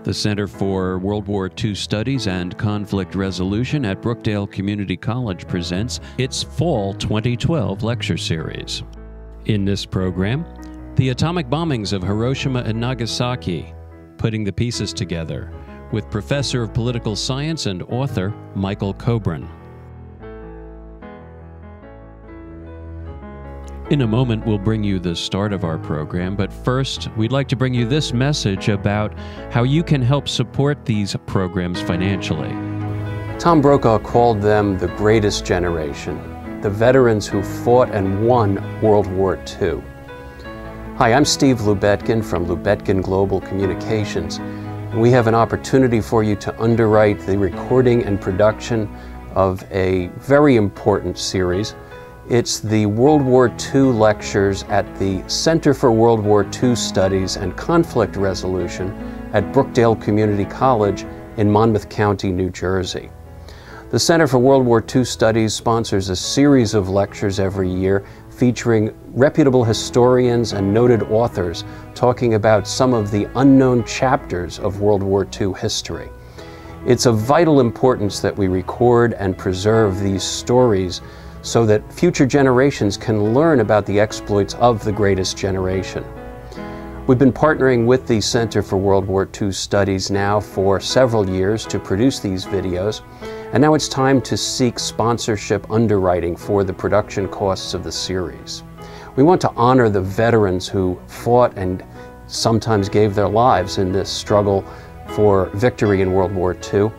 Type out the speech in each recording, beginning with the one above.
the Center for World War II Studies and Conflict Resolution at Brookdale Community College presents its Fall 2012 lecture series. In this program, the atomic bombings of Hiroshima and Nagasaki, putting the pieces together, with Professor of Political Science and author Michael Kobran. In a moment, we'll bring you the start of our program, but first, we'd like to bring you this message about how you can help support these programs financially. Tom Brokaw called them the greatest generation, the veterans who fought and won World War II. Hi, I'm Steve Lubetkin from Lubetkin Global Communications, and we have an opportunity for you to underwrite the recording and production of a very important series. It's the World War II lectures at the Center for World War II Studies and Conflict Resolution at Brookdale Community College in Monmouth County, New Jersey. The Center for World War II Studies sponsors a series of lectures every year featuring reputable historians and noted authors talking about some of the unknown chapters of World War II history. It's of vital importance that we record and preserve these stories so that future generations can learn about the exploits of the greatest generation. We've been partnering with the Center for World War II Studies now for several years to produce these videos, and now it's time to seek sponsorship underwriting for the production costs of the series. We want to honor the veterans who fought and sometimes gave their lives in this struggle for victory in World War II,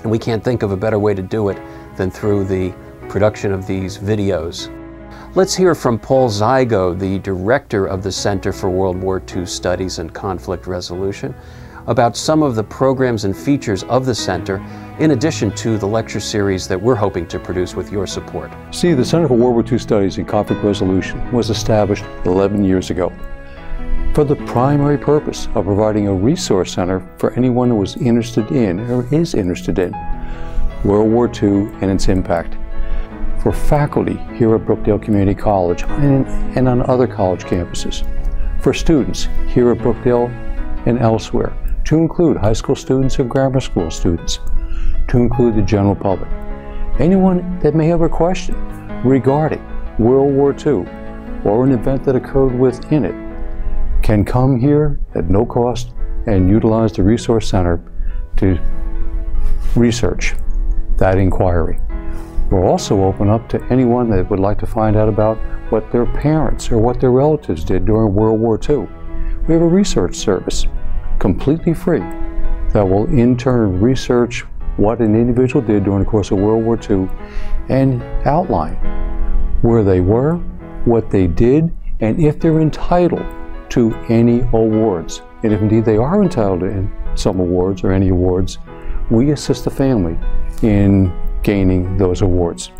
and we can't think of a better way to do it than through the production of these videos. Let's hear from Paul Zygo, the director of the Center for World War II Studies and Conflict Resolution, about some of the programs and features of the center, in addition to the lecture series that we're hoping to produce with your support. See, the Center for World War II Studies and Conflict Resolution was established 11 years ago for the primary purpose of providing a resource center for anyone who was interested in or is interested in World War II and its impact. For faculty here at Brookdale Community College and on other college campuses. For students here at Brookdale and elsewhere, to include high school students and grammar school students, to include the general public. Anyone that may have a question regarding World War II or an event that occurred within it can come here at no cost and utilize the Resource Center to research that inquiry. We're also open up to anyone that would like to find out about what their parents or what their relatives did during World War II. We have a research service, completely free, that will in turn research what an individual did during the course of World War II and outline where they were, what they did, and if they're entitled to any awards. And if indeed they are entitled to some awards or any awards, we assist the family in gaining those awards.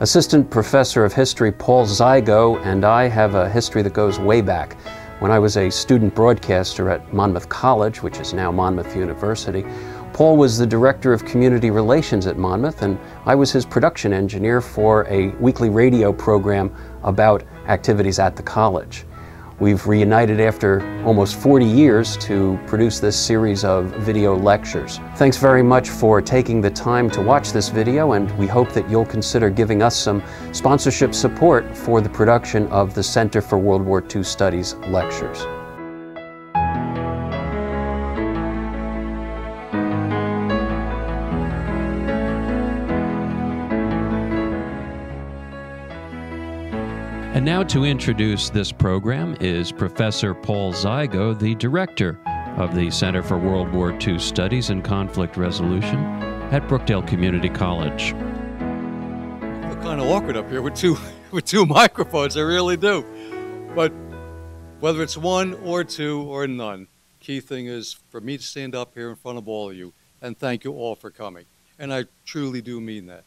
Assistant Professor of History Paul Zygo and I have a history that goes way back. When I was a student broadcaster at Monmouth College, which is now Monmouth University, Paul was the Director of Community Relations at Monmouth, and I was his production engineer for a weekly radio program about activities at the college. We've reunited after almost 40 years to produce this series of video lectures. Thanks very much for taking the time to watch this video, and we hope that you'll consider giving us some sponsorship support for the production of the Center for World War II Studies lectures. And now to introduce this program is Professor Paul Zygo, the director of the Center for World War II Studies and Conflict Resolution at Brookdale Community College. I feel kind of awkward up here with two microphones, I really do. But whether it's one or two or none, key thing is for me to stand up here in front of all of you and thank you all for coming. And I truly do mean that.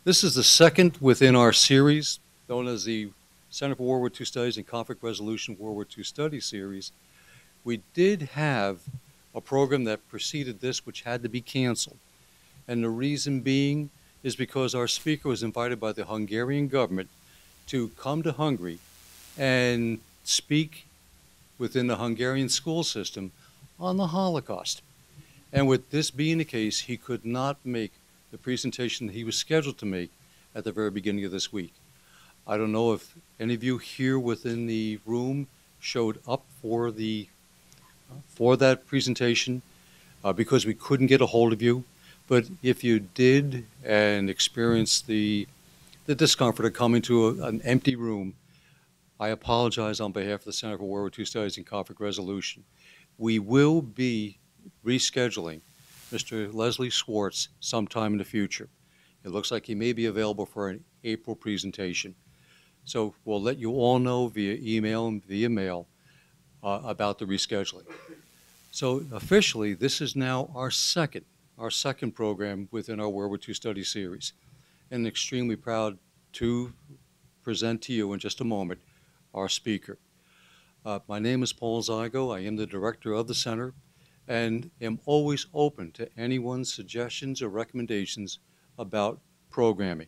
This is the second within our series known as the Center for World War II Studies and Conflict Resolution World War II Studies series. We did have a program that preceded this which had to be canceled. And the reason being is because our speaker was invited by the Hungarian government to come to Hungary and speak within the Hungarian school system on the Holocaust. And with this being the case, he could not make the presentation he was scheduled to make at the very beginning of this week. I don't know if any of you here within the room showed up for that presentation because we couldn't get a hold of you. But if you did and experienced the discomfort of coming to an empty room, I apologize on behalf of the Center for World War II Studies and Conflict Resolution. We will be rescheduling Mr. Leslie Swartz sometime in the future. It looks like he may be available for an April presentation. So we'll let you all know via email and via mail about the rescheduling. So officially, this is now our second program within our World War II Studies series. And extremely proud to present to you in just a moment our speaker. My name is Paul Zygo. I am the director of the center and am always open to anyone's suggestions or recommendations about programming.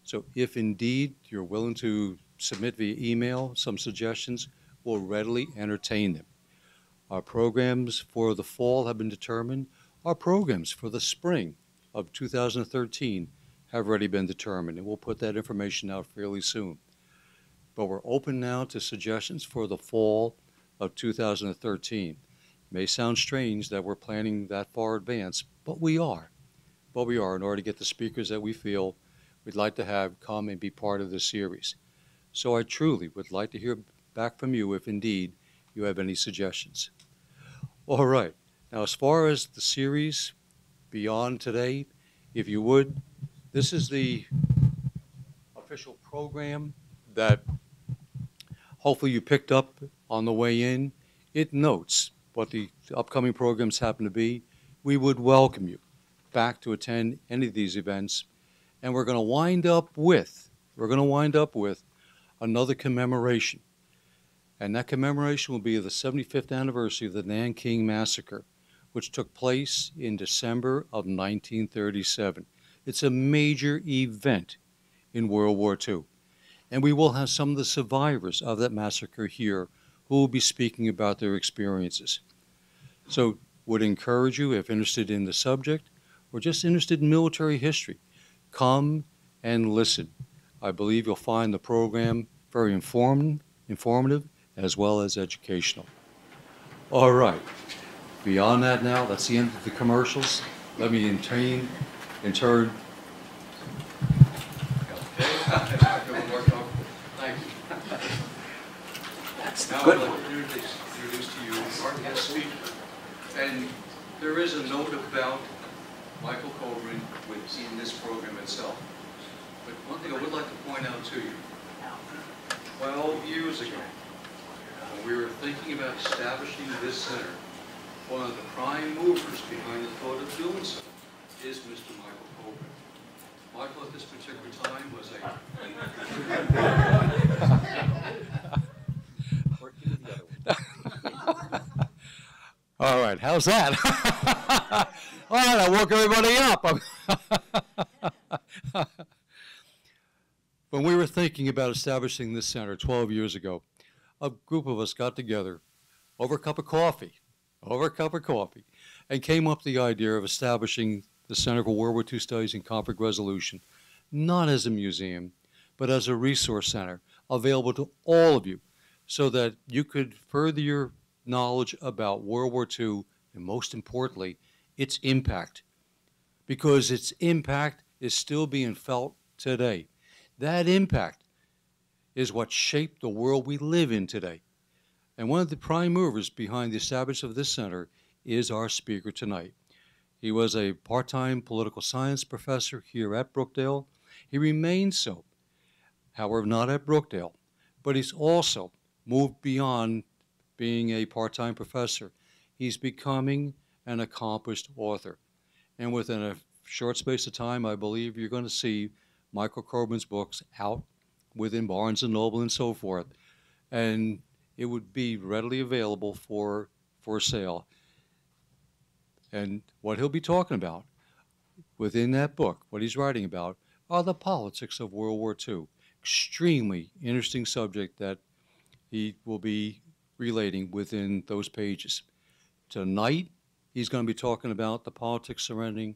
So if indeed you're willing to submit via email some suggestions, we'll readily entertain them. Our programs for the fall have been determined. Our programs for the spring of 2013 have already been determined, and we'll put that information out fairly soon. But we're open now to suggestions for the fall of 2013. It may sound strange that we're planning that far advanced, but we are. But we are in order to get the speakers that we feel we'd like to have come and be part of this series. So I truly would like to hear back from you if indeed you have any suggestions. All right, now as far as the series beyond today, if you would, this is the official program that hopefully you picked up on the way in. It notes what the upcoming programs happen to be. We would welcome you back to attend any of these events. And we're going to wind up with another commemoration. And that commemoration will be the 75th anniversary of the Nanking Massacre, which took place in December of 1937. It's a major event in World War II. And we will have some of the survivors of that massacre here who will be speaking about their experiences. So would encourage you, if interested in the subject or just interested in military history, come and listen. I believe you'll find the program very informative as well as educational. All right. Beyond that now, that's the end of the commercials. Let me in turn. Thank you. Now I'd like to introduce to you our guest speaker. And there is a note about Michael Kobran within this program itself. But one thing I would like to point out to you, 12 years ago, when we were thinking about establishing this center, one of the prime movers behind the thought of doing so is Mr. Michael Kobran. Michael at this particular time was All right, how's that? All right, I woke everybody up. When we were thinking about establishing this center 12 years ago, a group of us got together over a cup of coffee, and came up with the idea of establishing the Center for World War II Studies and Conflict Resolution, not as a museum, but as a resource center available to all of you so that you could further your knowledge about World War II and, most importantly, its impact, because its impact is still being felt today. That impact is what shaped the world we live in today. And one of the prime movers behind the establishment of this center is our speaker tonight. He was a part-time political science professor here at Brookdale. He remains so, however, not at Brookdale, but he's also moved beyond being a part-time professor. He's becoming an accomplished author. And within a short space of time, I believe you're going to see Michael Kobran's books out within Barnes & Noble and so forth. And it would be readily available for sale. And what he'll be talking about within that book, what he's writing about, are the politics of World War II. Extremely interesting subject that he will be relating within those pages. Tonight, He's going to be talking about the politics surrounding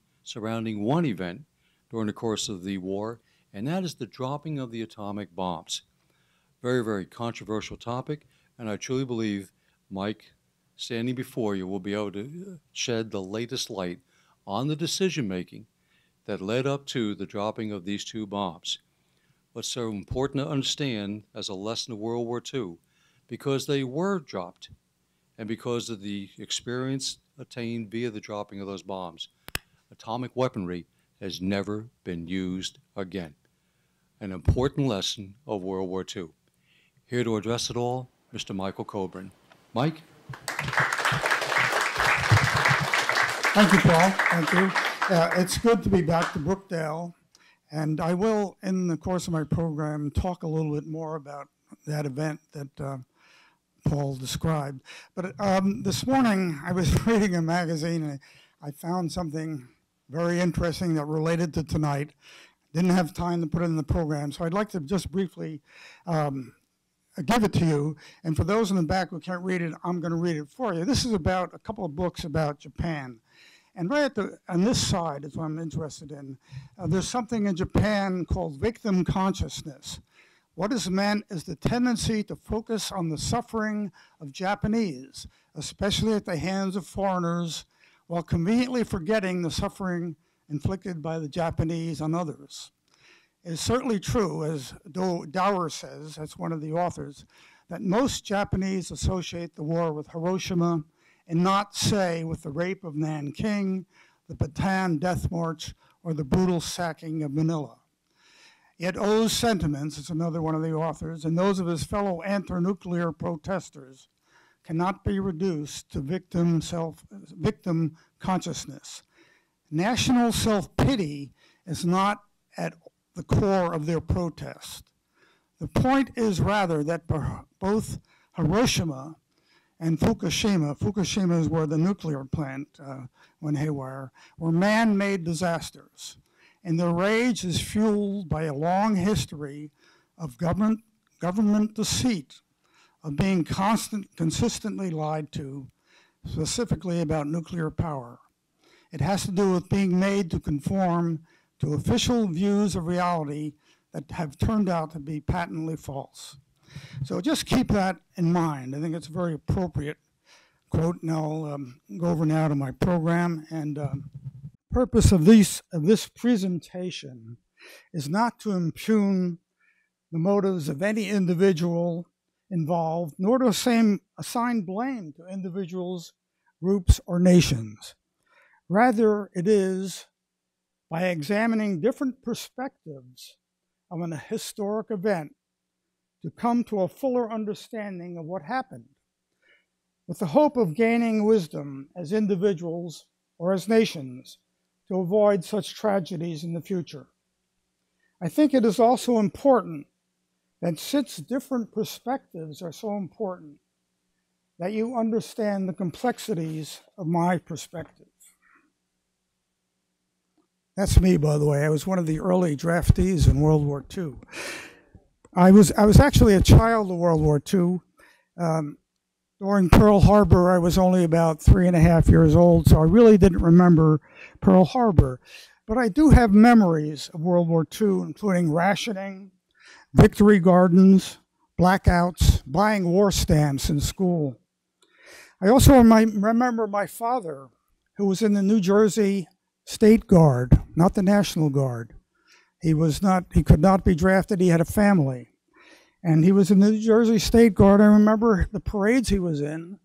one event during the course of the war, and that is the dropping of the atomic bombs. Very, very controversial topic, and I truly believe Mike, standing before you, will be able to shed the latest light on the decision-making that led up to the dropping of these two bombs. What's so important to understand as a lesson of World War II, because they were dropped, and because of the experience attained via the dropping of those bombs, atomic weaponry has never been used again. An important lesson of World War II. Here to address it all, Mr. Michael Kobran. Mike? Thank you, Paul. Thank you. It's good to be back to Brookdale, and I will, in the course of my program, talk a little bit more about that event that Paul described. But this morning, I was reading a magazine, and I found something very interesting that related to tonight. Didn't have time to put it in the program, so I'd like to just briefly give it to you. And for those in the back who can't read it, I'm going to read it for you. This is about a couple of books about Japan. And right on this side is what I'm interested in. There's something in Japan called victim consciousness. What is meant is the tendency to focus on the suffering of Japanese, especially at the hands of foreigners, while conveniently forgetting the suffering inflicted by the Japanese on others. It is certainly true, as Dower says, that's one of the authors, that most Japanese associate the war with Hiroshima and not, say, with the rape of Nanking, the Bataan Death March, or the brutal sacking of Manila. Yet O's sentiments, it's another one of the authors, and those of his fellow anti-nuclear protesters cannot be reduced to victim consciousness. National self-pity is not at the core of their protest. The point is rather that both Hiroshima and Fukushima is where the nuclear plant went haywire, were man-made disasters. And their rage is fueled by a long history of government deceit, of being consistently lied to, specifically about nuclear power. It has to do with being made to conform to official views of reality that have turned out to be patently false. So just keep that in mind. I think it's a very appropriate quote, and I'll go over now to my program. And purpose of this presentation is not to impugn the motives of any individual involved, nor to assign blame to individuals, groups, or nations. Rather, it is by examining different perspectives of an historic event to come to a fuller understanding of what happened, with the hope of gaining wisdom as individuals or as nations to avoid such tragedies in the future. I think it is also important that since different perspectives are so important, that you understand the complexities of my perspective. That's me, by the way. I was one of the early draftees in World War II. I was actually a child of World War II. During Pearl Harbor, I was only about 3.5 years old, so I really didn't remember Pearl Harbor. But I do have memories of World War II, including rationing, victory gardens, blackouts, buying war stamps in school. I also remember my father, who was in the New Jersey State Guard, not the National Guard. He could not be drafted. He had a family. And he was in the New Jersey State Guard. I remember the parades he was in.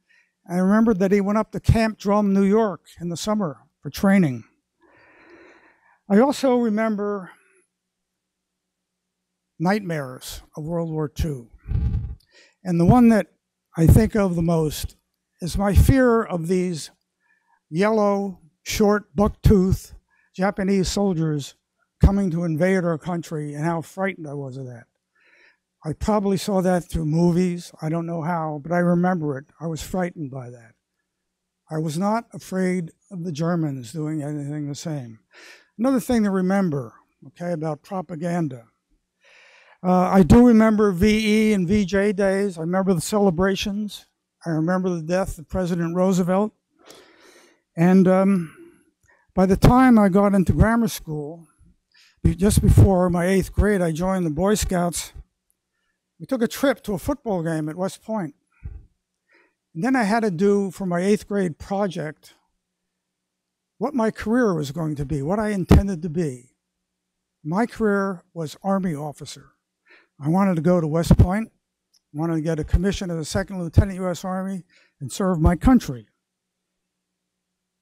I remember that he went up to Camp Drum, New York in the summer for training. I also remember nightmares of World War II. And the one that I think of the most is my fear of these yellow, short, buck-toothed Japanese soldiers coming to invade our country, and how frightened I was of that. I probably saw that through movies. I don't know how, but I remember it. I was frightened by that. I was not afraid of the Germans doing anything the same. Another thing to remember, okay, about propaganda. I do remember VE and VJ days. I remember the celebrations. I remember the death of President Roosevelt. And by the time I got into grammar school, just before my 8th grade, I joined the Boy Scouts. We took a trip to a football game at West Point. And then I had to do, for my 8th grade project, what my career was going to be, what I intended to be. My career was Army officer. I wanted to go to West Point, wanted to get a commission as a 2nd Lieutenant U.S. Army and serve my country.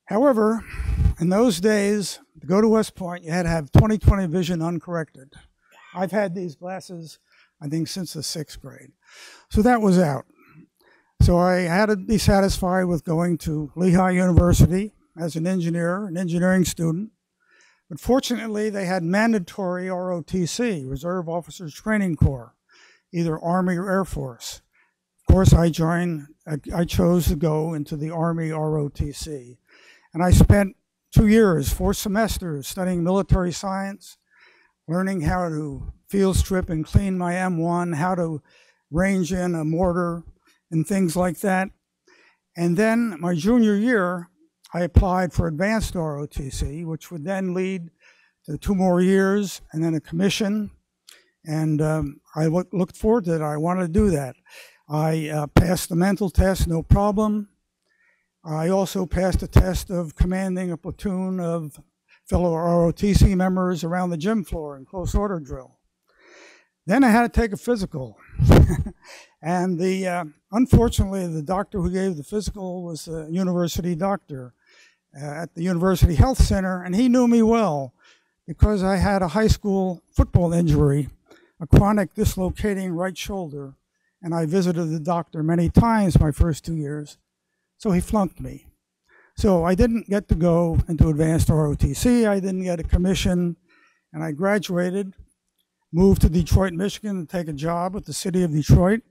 However, in those days, to go to West Point, you had to have 20/20 vision uncorrected. I've had these glasses, I think, since the 6th grade. So that was out. So I had to be satisfied with going to Lehigh University as an engineer, an engineering student. But fortunately, they had mandatory ROTC, Reserve Officers Training Corps, either Army or Air Force. Of course, I chose to go into the Army ROTC. And I spent 2 years, 4 semesters, studying military science, learning how to field strip and clean my M1, how to range in a mortar, and things like that. And then my junior year, I applied for advanced ROTC, which would then lead to 2 more years and then a commission. And I looked forward to it. I wanted to do that. I passed the mental test, no problem. I also passed a test of commanding a platoon of fellow ROTC members around the gym floor in close order drill. Then I had to take a physical. And unfortunately, the doctor who gave the physical was a university doctor at the University Health Center, and he knew me well because I had a high school football injury, a chronic dislocating right shoulder, and I visited the doctor many times my first 2 years, so he flunked me. So I didn't get to go into advanced ROTC, I didn't get a commission, and I graduated, moved to Detroit, Michigan to take a job with the city of Detroit.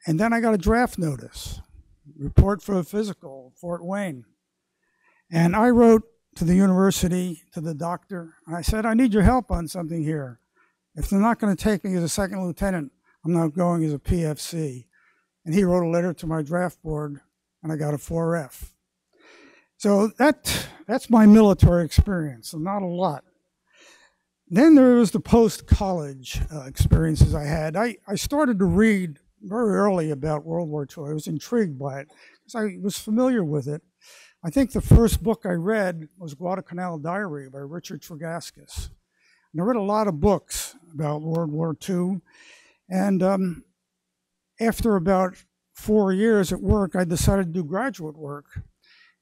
And then I got a draft notice, report for a physical, Fort Wayne. And I wrote to the university, to the doctor, and I said, I need your help on something here. If they're not going to take me as a 2nd lieutenant, I'm not going as a PFC. And he wrote a letter to my draft board, and I got a 4F. So that's my military experience, so not a lot. Then there was the post-college experiences I had. I started to read very early about World War II. I was intrigued by it because I was familiar with it. I think the first book I read was Guadalcanal Diary by Richard Tregaskis. And I read a lot of books about World War II. And after about 4 years at work, I decided to do graduate work.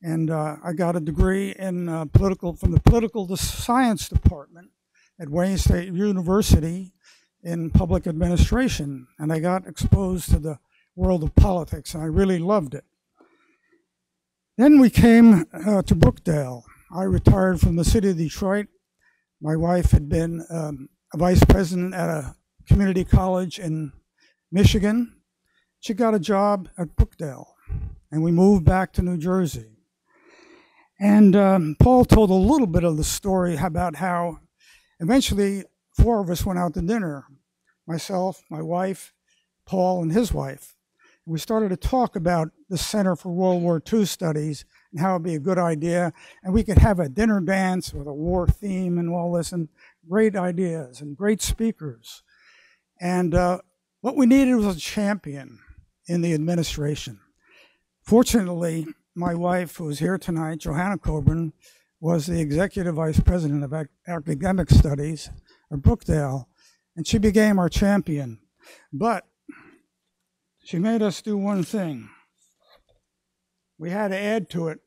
And I got a degree in from the political science department at Wayne State University in public administration, and I got exposed to the world of politics, and I really loved it. Then we came to Brookdale. I retired from the city of Detroit. My wife had been a vice president at a community college in Michigan. She got a job at Brookdale, and we moved back to New Jersey. And Paul told a little bit of the story about how eventually 4 of us went out to dinner, myself, my wife, Paul, and his wife. And we started to talk about the Center for World War II Studies and how it would be a good idea. And we could have a dinner dance with a war theme and all this, and great ideas and great speakers. And what we needed was a champion in the administration. Fortunately, my wife, who is here tonight, Johanna Kobran, was the executive vice president of academic studies at Brookdale, and she became our champion. But she made us do one thing. We had to add to it,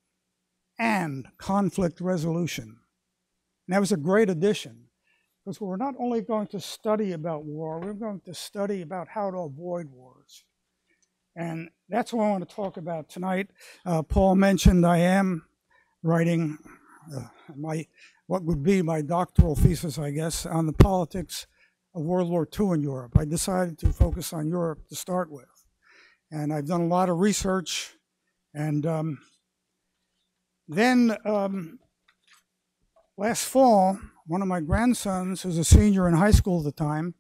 and conflict resolution. And that was a great addition, because we're not only going to study about war, we're going to study about how to avoid wars. And that's what I want to talk about tonight. Paul mentioned I am writing what would be my doctoral thesis, I guess, on the politics of World War II in Europe. I decided to focus on Europe to start with. And I've done a lot of research. And then last fall, one of my grandsons, who's a senior in high school at the time,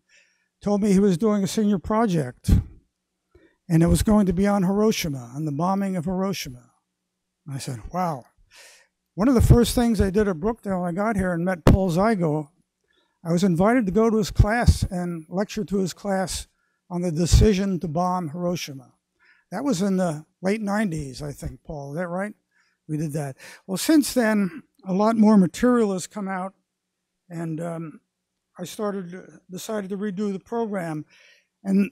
told me he was doing a senior project. And it was going to be on Hiroshima, on the bombing of Hiroshima. I said, wow. One of the first things I did at Brookdale, I got here and met Paul Zygo. I was invited to go to his class and lecture to his class on the decision to bomb Hiroshima. That was in the late 90s, I think, Paul. Is that right? We did that. Well, since then, a lot more material has come out, and I decided to redo the program. And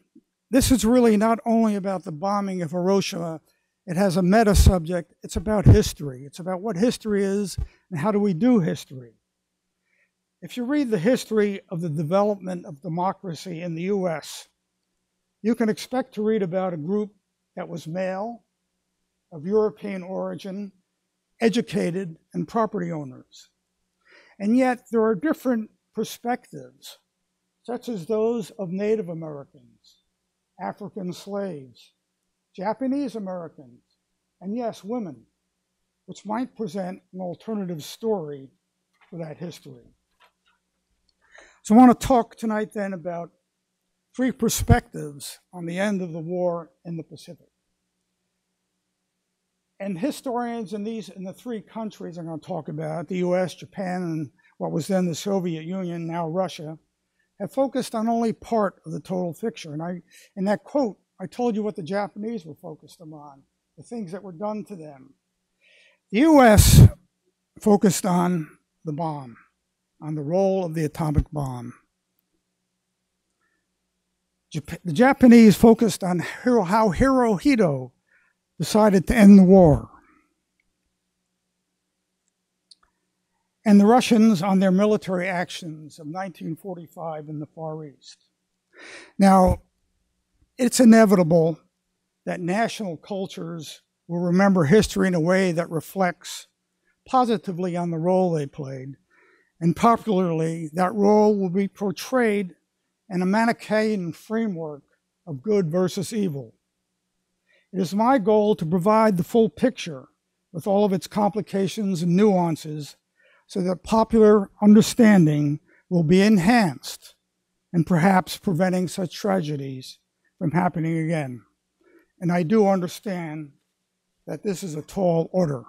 this is really not only about the bombing of Hiroshima. It has a meta subject. It's about history. It's about what history is and how do we do history. If you read the history of the development of democracy in the US, you can expect to read about a group that was male, of European origin, educated, and property owners. And yet there are different perspectives, such as those of Native Americans, African slaves, Japanese Americans, and yes, women, which might present an alternative story for that history. So I want to talk tonight then about three perspectives on the end of the war in the Pacific. And historians in the three countries I'm going to talk about, the US, Japan, and what was then the Soviet Union, now Russia, have focused on only part of the total picture. And in that quote, I told you what the Japanese were focused on, the things that were done to them. The US focused on the bomb, on the role of the atomic bomb. The Japanese focused on how Hirohito decided to end the war. And the Russians on their military actions of 1945 in the Far East. Now, it's inevitable that national cultures will remember history in a way that reflects positively on the role they played, and popularly, that role will be portrayed in a Manichaean framework of good versus evil. It is my goal to provide the full picture with all of its complications and nuances so that popular understanding will be enhanced and perhaps preventing such tragedies from happening again. And I do understand that this is a tall order.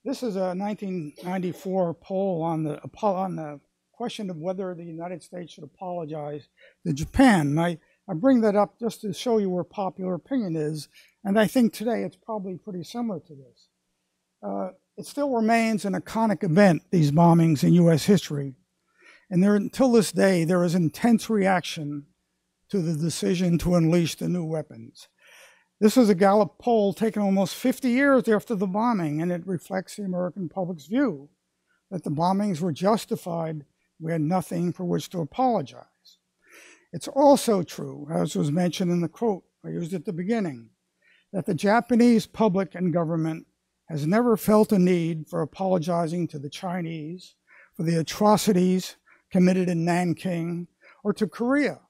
This is a 1994 poll on the question of whether the United States should apologize to Japan. And I bring that up just to show you where popular opinion is, and I think today it's probably pretty similar to this. It still remains an iconic event, these bombings in US history, and until this day there is intense reaction to the decision to unleash the new weapons. This is a Gallup poll taken almost 50 years after the bombing, and it reflects the American public's view that the bombings were justified. We had nothing for which to apologize. It's also true, as was mentioned in the quote I used at the beginning, that the Japanese public and government has never felt a need for apologizing to the Chinese for the atrocities committed in Nanking, or to Korea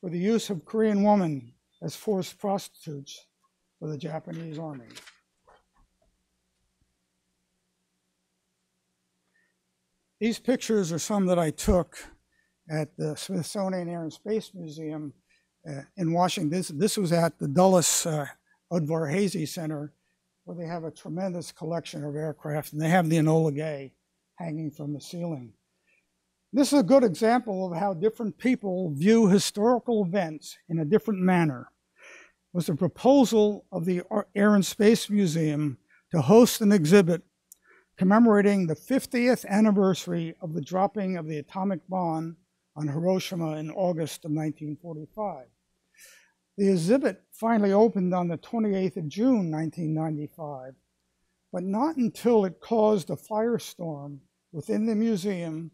for the use of Korean women as forced prostitutes for the Japanese army. These pictures are some that I took at the Smithsonian Air and Space Museum in Washington. This was at the Dulles Udvar-Hazy Center, where they have a tremendous collection of aircraft, and they have the Enola Gay hanging from the ceiling. This is a good example of how different people view historical events in a different manner. It was the proposal of the Air and Space Museum to host an exhibit commemorating the 50th anniversary of the dropping of the atomic bomb on Hiroshima in August of 1945. The exhibit finally opened on the 28th of June, 1995, but not until it caused a firestorm within the museum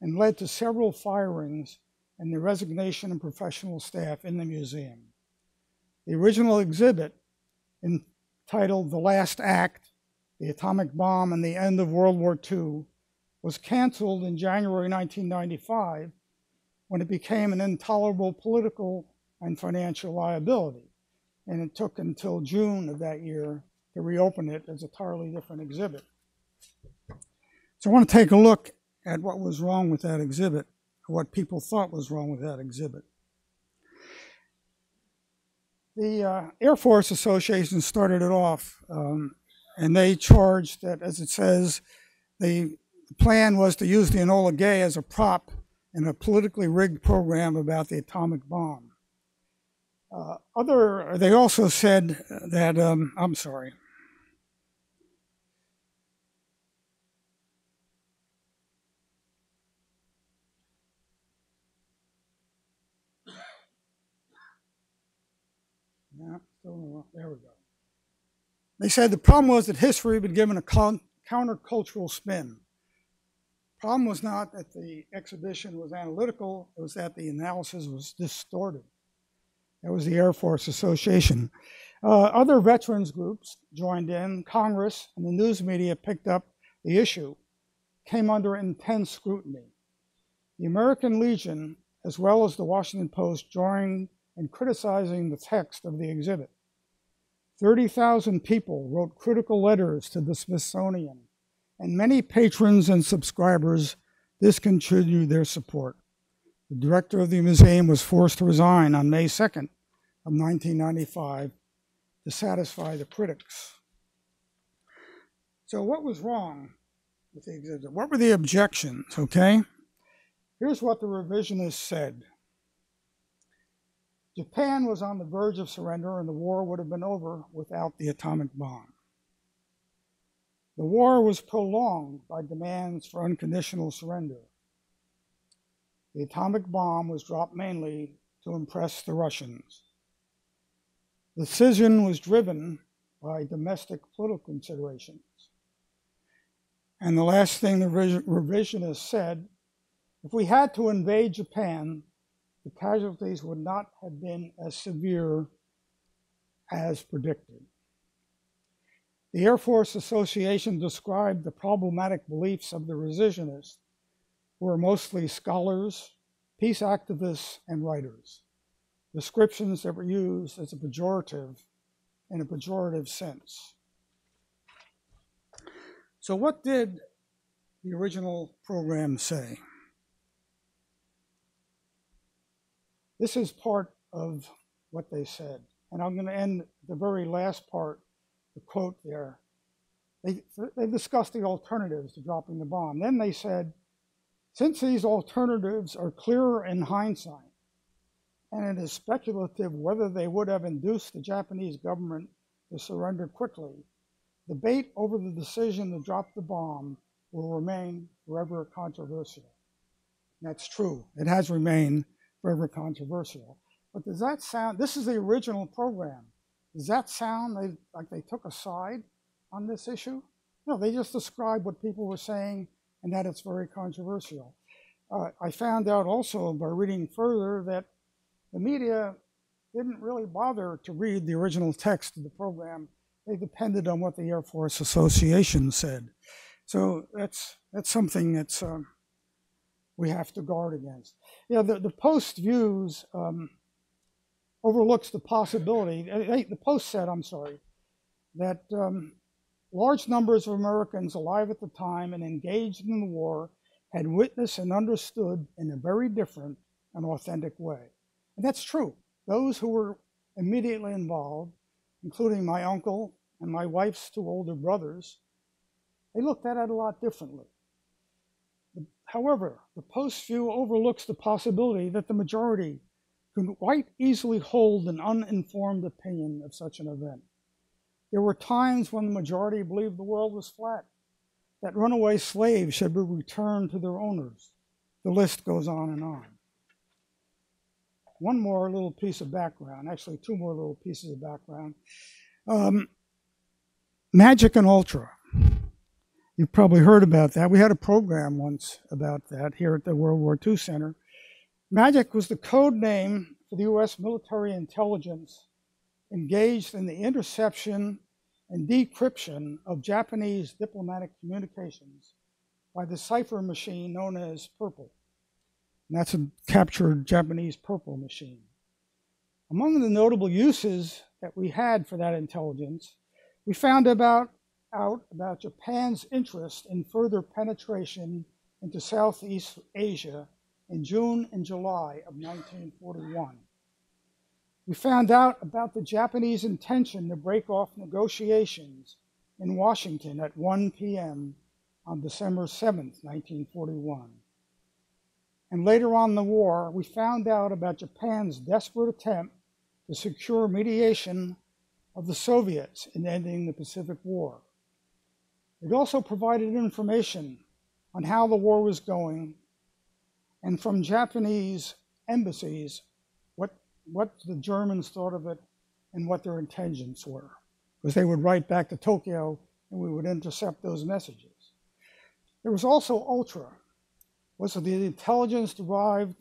and led to several firings and the resignation of professional staff in the museum. The original exhibit, entitled The Last Act, The Atomic Bomb and the End of World War II, was canceled in January 1995 when it became an intolerable political and financial liability. And it took until June of that year to reopen it as a entirely different exhibit. So I want to take a look at what was wrong with that exhibit, or what people thought was wrong with that exhibit. The Air Force Association started it off, and they charged that, as it says, the plan was to use the Enola Gay as a prop in a politically rigged program about the atomic bomb. They also said that, I'm sorry. Yeah, there we go. They said the problem was that history had been given a countercultural spin. The problem was not that the exhibition was analytical, it was that the analysis was distorted. That was the Air Force Association. Other veterans groups joined in, Congress and the news media picked up the issue, came under intense scrutiny. The American Legion, as well as the Washington Post, joined in criticizing the text of the exhibit. 30,000 people wrote critical letters to the Smithsonian, and many patrons and subscribers discontinued their support. The director of the museum was forced to resign on May 2nd of 1995 to satisfy the critics. So what was wrong with the exhibit? What were the objections, okay? Here's what the revisionists said. Japan was on the verge of surrender and the war would have been over without the atomic bomb. The war was prolonged by demands for unconditional surrender. The atomic bomb was dropped mainly to impress the Russians. The decision was driven by domestic political considerations. And the last thing the revisionists said, if we had to invade Japan, the casualties would not have been as severe as predicted. The Air Force Association described the problematic beliefs of the revisionists, who were mostly scholars, peace activists, and writers, descriptions that were used as a pejorative in a pejorative sense. So what did the original program say? This is part of what they said. And I'm going to end the very last part, the quote there. They discussed the alternatives to dropping the bomb. Then they said, since these alternatives are clearer in hindsight, and it is speculative whether they would have induced the Japanese government to surrender quickly, debate over the decision to drop the bomb will remain forever controversial. That's true. It has remained forever controversial. But does that sound, this is the original program, does that sound like they took a side on this issue? No, they just described what people were saying and that it's very controversial. I found out also by reading further that the media didn't really bother to read the original text of the program. They depended on what the Air Force Association said. So that's something that's we have to guard against. You know, the Post views overlooks the possibility, the Post said, I'm sorry, that large numbers of Americans alive at the time and engaged in the war had witnessed and understood in a very different and authentic way. And that's true. Those who were immediately involved, including my uncle and my wife's two older brothers, they looked at it a lot differently. However, the Post view overlooks the possibility that the majority could quite easily hold an uninformed opinion of such an event. There were times when the majority believed the world was flat, that runaway slaves should be returned to their owners. The list goes on and on. One more little piece of background, actually two more little pieces of background. Magic and Ultra. You've probably heard about that. We had a program once about that here at the World War II Center. Magic was the code name for the U.S. military intelligence engaged in the interception and decryption of Japanese diplomatic communications by the cipher machine known as Purple. And that's a captured Japanese Purple machine. Among the notable uses that we had for that intelligence, we found out about Japan's interest in further penetration into Southeast Asia in June and July of 1941. we found out about the Japanese intention to break off negotiations in Washington at 1 p.m. on December 7th, 1941. And later on in the war, we found out about Japan's desperate attempt to secure mediation of the Soviets in ending the Pacific War. It also provided information on how the war was going, and from Japanese embassies, what the Germans thought of it and what their intentions were, because they would write back to Tokyo and we would intercept those messages. There was also Ultra, was the intelligence derived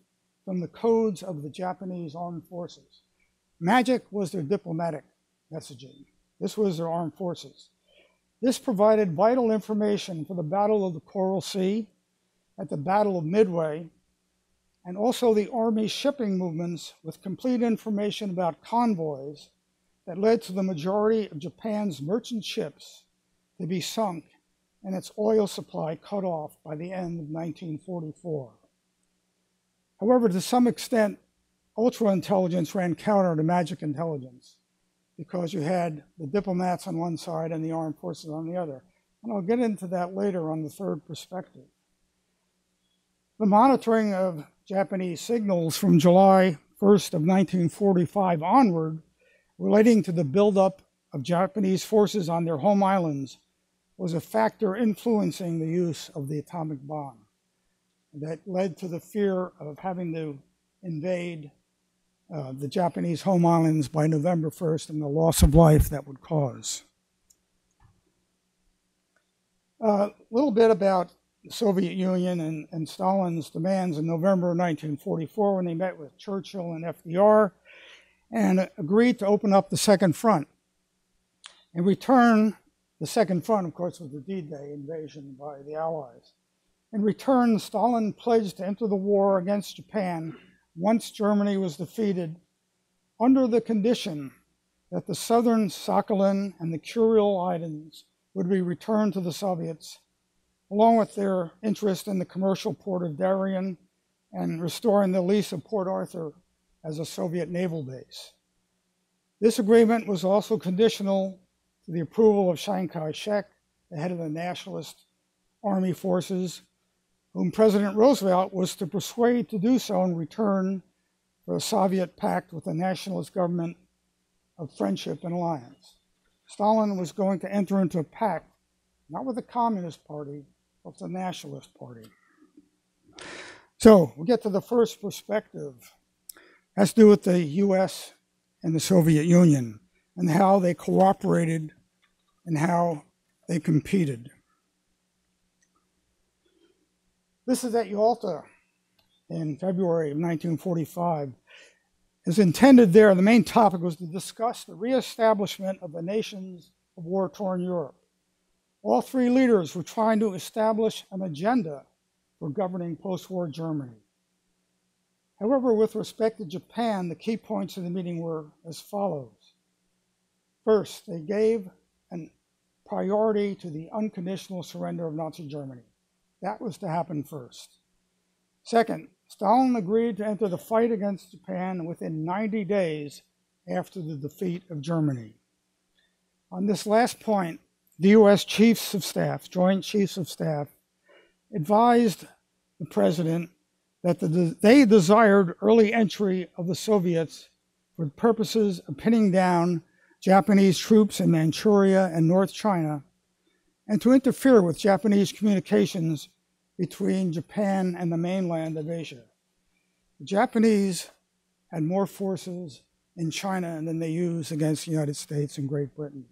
from the codes of the Japanese armed forces. Magic was their diplomatic messaging. This was their armed forces. This provided vital information for the Battle of the Coral Sea, at the Battle of Midway, and also the Army shipping movements with complete information about convoys that led to the majority of Japan's merchant ships to be sunk and its oil supply cut off by the end of 1944. However, to some extent, Ultra intelligence ran counter to magic intelligence, because you had the diplomats on one side and the armed forces on the other. And I'll get into that later on the third perspective. The monitoring of Japanese signals from July 1st of 1945 onward, relating to the buildup of Japanese forces on their home islands, was a factor influencing the use of the atomic bomb. That led to the fear of having to invade the Japanese home islands by November 1st and the loss of life that would cause. A little bit about the Soviet Union and Stalin's demands in November 1944, when they met with Churchill and FDR and agreed to open up the Second Front. In return, the Second Front, of course, was the D-Day invasion by the Allies. In return, Stalin pledged to enter the war against Japan once Germany was defeated, under the condition that the southern Sakhalin and the Kuril Islands would be returned to the Soviets, along with their interest in the commercial port of Darien and restoring the lease of Port Arthur as a Soviet naval base. This agreement was also conditional to the approval of Chiang Kai-shek, the head of the Nationalist Army Forces, whom President Roosevelt was to persuade to do so in return for a Soviet pact with the nationalist government of friendship and alliance. Stalin was going to enter into a pact, not with the Communist Party, but with the Nationalist Party. So we get to the first perspective. It has to do with the US and the Soviet Union and how they cooperated and how they competed. This is at Yalta in February of 1945. As intended there, the main topic was to discuss the reestablishment of the nations of war-torn Europe. All three leaders were trying to establish an agenda for governing post-war Germany. However, with respect to Japan, the key points of the meeting were as follows. First, they gave a priority to the unconditional surrender of Nazi Germany. That was to happen first. Second, Stalin agreed to enter the fight against Japan within 90 days after the defeat of Germany. On this last point, the U.S. Chiefs of Staff, Joint Chiefs of Staff, advised the President that they desired early entry of the Soviets for purposes of pinning down Japanese troops in Manchuria and North China, and to interfere with Japanese communications between Japan and the mainland of Asia. The Japanese had more forces in China than they used against the United States and Great Britain.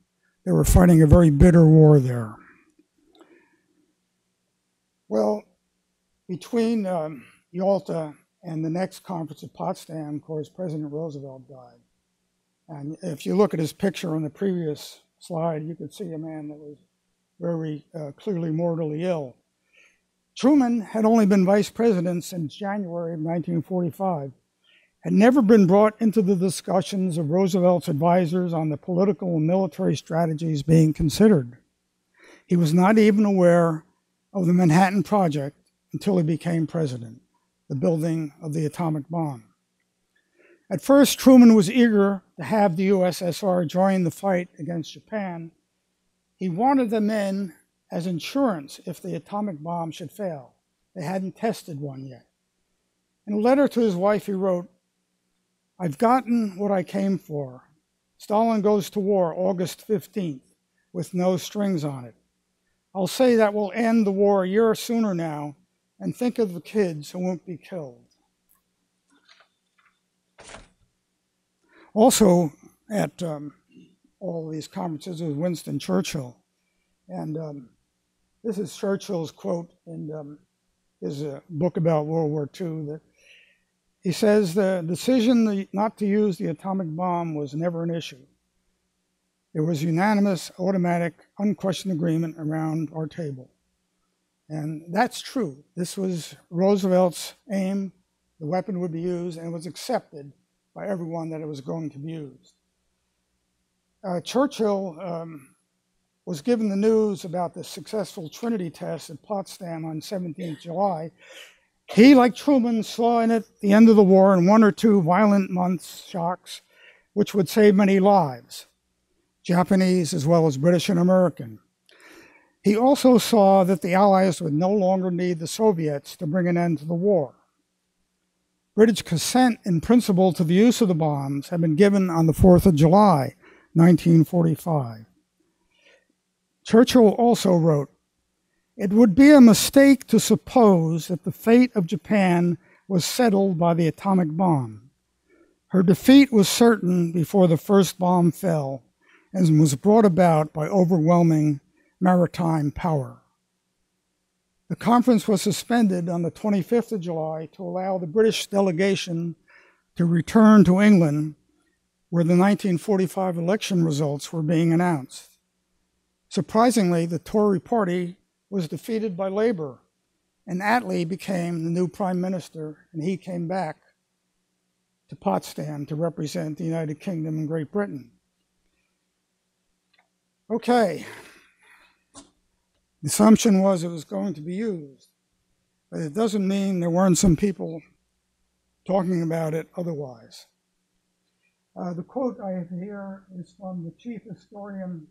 They were fighting a very bitter war there. Well, between Yalta and the next conference at Potsdam, of course, President Roosevelt died. And if you look at his picture on the previous slide, you could see a man that was very clearly mortally ill. Truman had only been vice president since January of 1945, had never been brought into the discussions of Roosevelt's advisors on the political and military strategies being considered. He was not even aware of the Manhattan Project until he became president, the building of the atomic bomb. At first, Truman was eager to have the USSR join the fight against Japan. He wanted them in as insurance if the atomic bomb should fail. They hadn't tested one yet. In a letter to his wife, he wrote, "I've gotten what I came for. Stalin goes to war August 15th with no strings on it. I'll say that we'll end the war a year sooner now and think of the kids who won't be killed." Also at all these conferences was Winston Churchill. And this is Churchill's quote in his book about World War II. That he says, "The decision not to use the atomic bomb was never an issue. There was unanimous, automatic, unquestioned agreement around our table." And that's true. This was Roosevelt's aim. The weapon would be used, and it was accepted by everyone that it was going to be used. Churchill was given the news about the successful Trinity test at Potsdam on 17th July. He, like Truman, saw in it the end of the war and 1 or 2 violent months shocks, which would save many lives, Japanese as well as British and American. He also saw that the Allies would no longer need the Soviets to bring an end to the war. British consent in principle to the use of the bombs had been given on the 4th of July, 1945. Churchill also wrote, "It would be a mistake to suppose that the fate of Japan was settled by the atomic bomb. Her defeat was certain before the first bomb fell and was brought about by overwhelming maritime power." The conference was suspended on the 25th of July to allow the British delegation to return to England, where the 1945 election results were being announced. Surprisingly, the Tory party was defeated by Labour, and Attlee became the new prime minister, and he came back to Potsdam to represent the United Kingdom and Great Britain. Okay. The assumption was it was going to be used, but it doesn't mean there weren't some people talking about it otherwise. The quote I have here is from the chief historian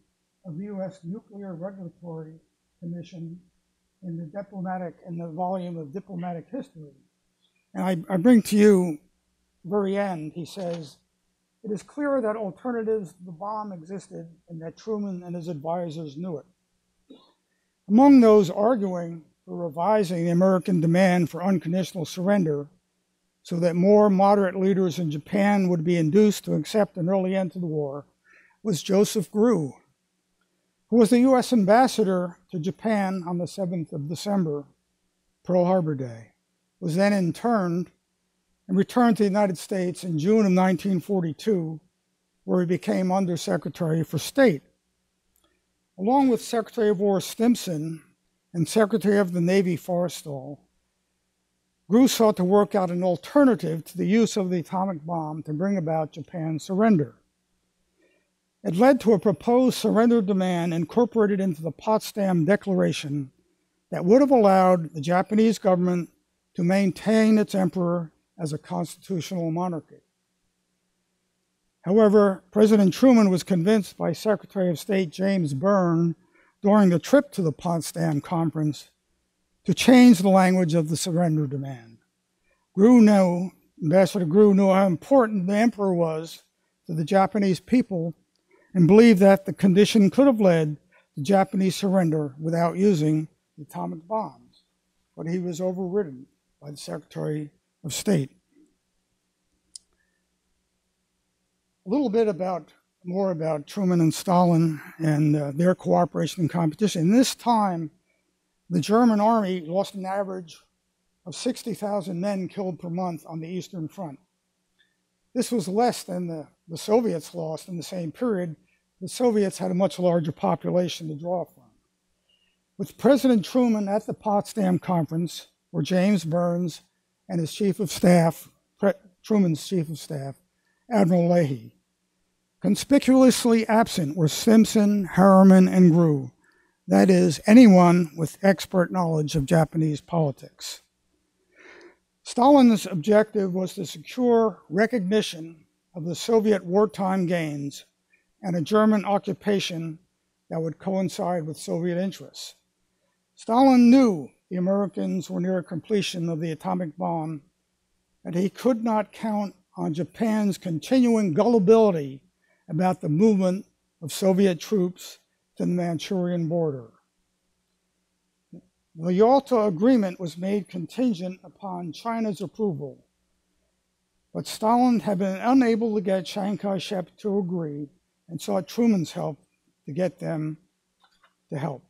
of the U.S. Nuclear Regulatory Commission in the volume of Diplomatic History. And I bring to you the very end. He says, "It is clear that alternatives to the bomb existed and that Truman and his advisors knew it. Among those arguing for revising the American demand for unconditional surrender so that more moderate leaders in Japan would be induced to accept an early end to the war was Joseph Grew, who was the U.S. ambassador to Japan on the 7th of December, Pearl Harbor Day, was then interned and returned to the United States in June of 1942, where he became Undersecretary for State. Along with Secretary of War Stimson and Secretary of the Navy Forrestal, Grew sought to work out an alternative to the use of the atomic bomb to bring about Japan's surrender. It led to a proposed surrender demand incorporated into the Potsdam Declaration that would have allowed the Japanese government to maintain its emperor as a constitutional monarchy. However, President Truman was convinced by Secretary of State James Byrne during the trip to the Potsdam Conference to change the language of the surrender demand. Ambassador Grew knew how important the emperor was to the Japanese people and believed that the condition could have led to Japanese surrender without using the atomic bombs, but he was overridden by the Secretary of State. A little bit more about Truman and Stalin and their cooperation and competition. In this time, the German army lost an average of 60,000 men killed per month on the Eastern Front. This was less than the Soviets lost in the same period. The Soviets had a much larger population to draw from. With President Truman at the Potsdam Conference were James Burns and his chief of staff, Truman's chief of staff, Admiral Leahy. Conspicuously absent were Stimson, Harriman, and Grew. That is, anyone with expert knowledge of Japanese politics. Stalin's objective was to secure recognition of the Soviet wartime gains and a German occupation that would coincide with Soviet interests. Stalin knew the Americans were near completion of the atomic bomb, and he could not count on Japan's continuing gullibility about the movement of Soviet troops to the Manchurian border. The Yalta Agreement was made contingent upon China's approval, but Stalin had been unable to get Chiang Kai-shek to agree and sought Truman's help to get them to help.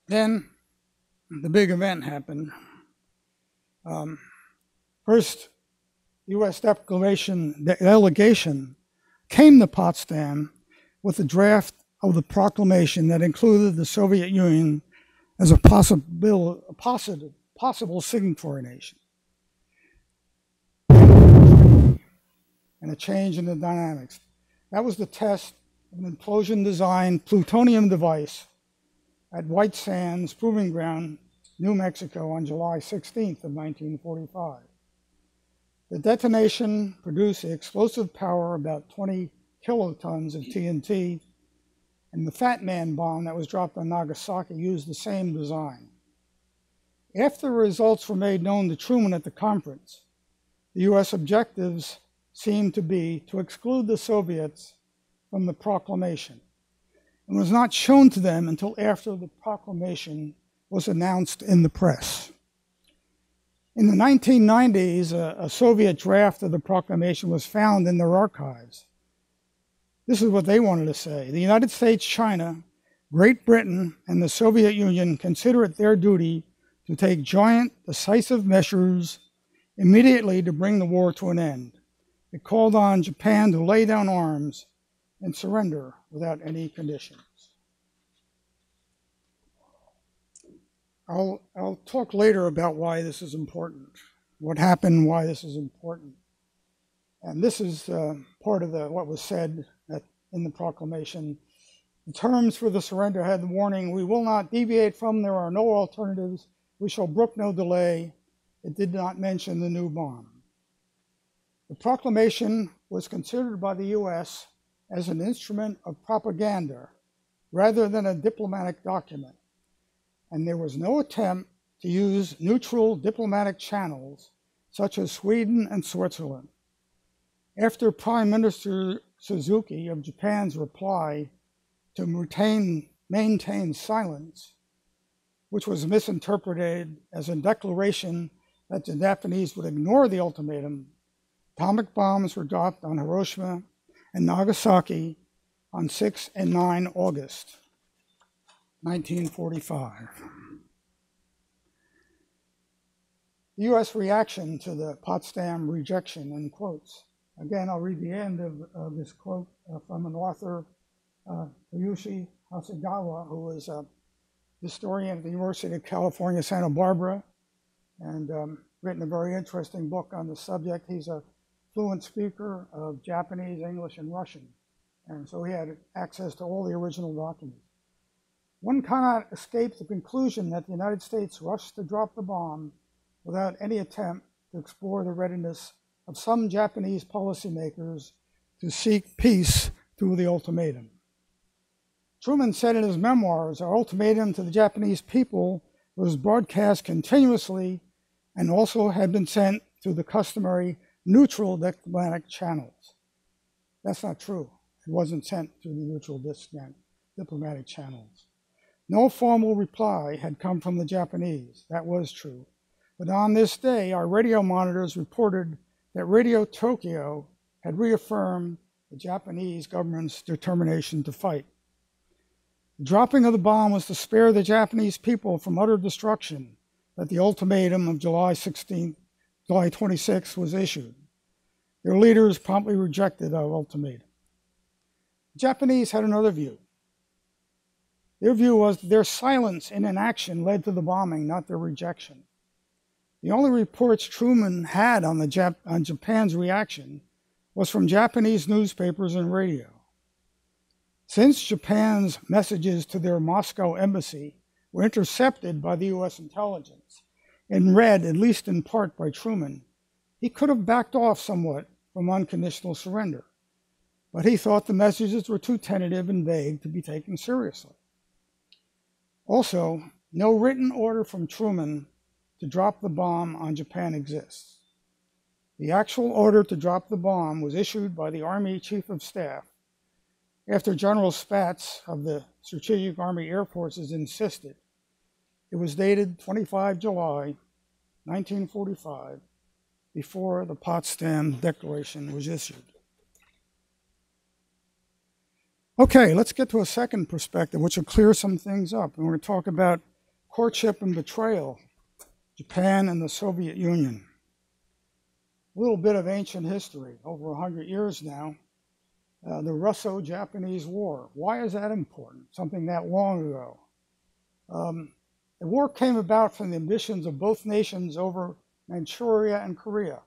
Then the big event happened. First, U.S. delegation came to Potsdam with a draft of the proclamation that included the Soviet Union as a possible signatory nation, and a change in the dynamics. That was the test of an implosion-designed plutonium device at White Sands Proving Ground, New Mexico, on July 16th of 1945. The detonation produced the explosive power about 20 kilotons of TNT, and the Fat Man bomb that was dropped on Nagasaki used the same design. After the results were made known to Truman at the conference, the U.S. objectives seemed to be to exclude the Soviets from the proclamation, and was not shown to them until after the proclamation was announced in the press. In the 1990s, a Soviet draft of the proclamation was found in their archives. This is what they wanted to say: the United States, China, Great Britain, and the Soviet Union consider it their duty to take joint, decisive measures immediately to bring the war to an end. It called on Japan to lay down arms and surrender without any conditions. I'll talk later about why this is important, what happened, why this is important. And this is part of what was said in the proclamation. The terms for the surrender had the warning: we will not deviate from, there are no alternatives, we shall brook no delay. It did not mention the new bomb. The proclamation was considered by the U.S. as an instrument of propaganda rather than a diplomatic document, and there was no attempt to use neutral diplomatic channels such as Sweden and Switzerland. After Prime Minister Suzuki of Japan's reply to maintain silence, which was misinterpreted as a declaration that the Japanese would ignore the ultimatum, atomic bombs were dropped on Hiroshima and Nagasaki on 6 and 9 August 1945. The U.S. reaction to the Potsdam rejection, in quotes. Again, I'll read the end of this quote from an author, Toyoshi Hasegawa, who is a historian at the University of California, Santa Barbara, and written a very interesting book on the subject. He's a fluent speaker of Japanese, English, and Russian, and so he had access to all the original documents. One cannot escape the conclusion that the United States rushed to drop the bomb without any attempt to explore the readiness of some Japanese policymakers to seek peace through the ultimatum. Truman said in his memoirs, our ultimatum to the Japanese people was broadcast continuously and also had been sent through the customary neutral diplomatic channels. That's not true. It wasn't sent through the neutral diplomatic channels. No formal reply had come from the Japanese. That was true. But on this day, our radio monitors reported that Radio Tokyo had reaffirmed the Japanese government's determination to fight. The dropping of the bomb was to spare the Japanese people from utter destruction that the ultimatum of July 26 was issued. Their leaders promptly rejected our ultimatum. The Japanese had another view. Their view was that their silence and inaction led to the bombing, not their rejection. The only reports Truman had on Japan's reaction was from Japanese newspapers and radio. Since Japan's messages to their Moscow embassy were intercepted by the U.S. intelligence, and read, at least in part by Truman, he could have backed off somewhat from unconditional surrender, but he thought the messages were too tentative and vague to be taken seriously. Also, no written order from Truman to drop the bomb on Japan exists. The actual order to drop the bomb was issued by the Army Chief of Staff after General Spaatz of the Strategic Army Air Forces insisted. It was dated 25 July 1945, before the Potsdam Declaration was issued. Okay, let's get to a second perspective, which will clear some things up. And we're going to talk about courtship and betrayal, Japan and the Soviet Union. A little bit of ancient history, over 100 years now. The Russo-Japanese War. Why is that important? Something that long ago. The war came about from the ambitions of both nations over Manchuria and Korea.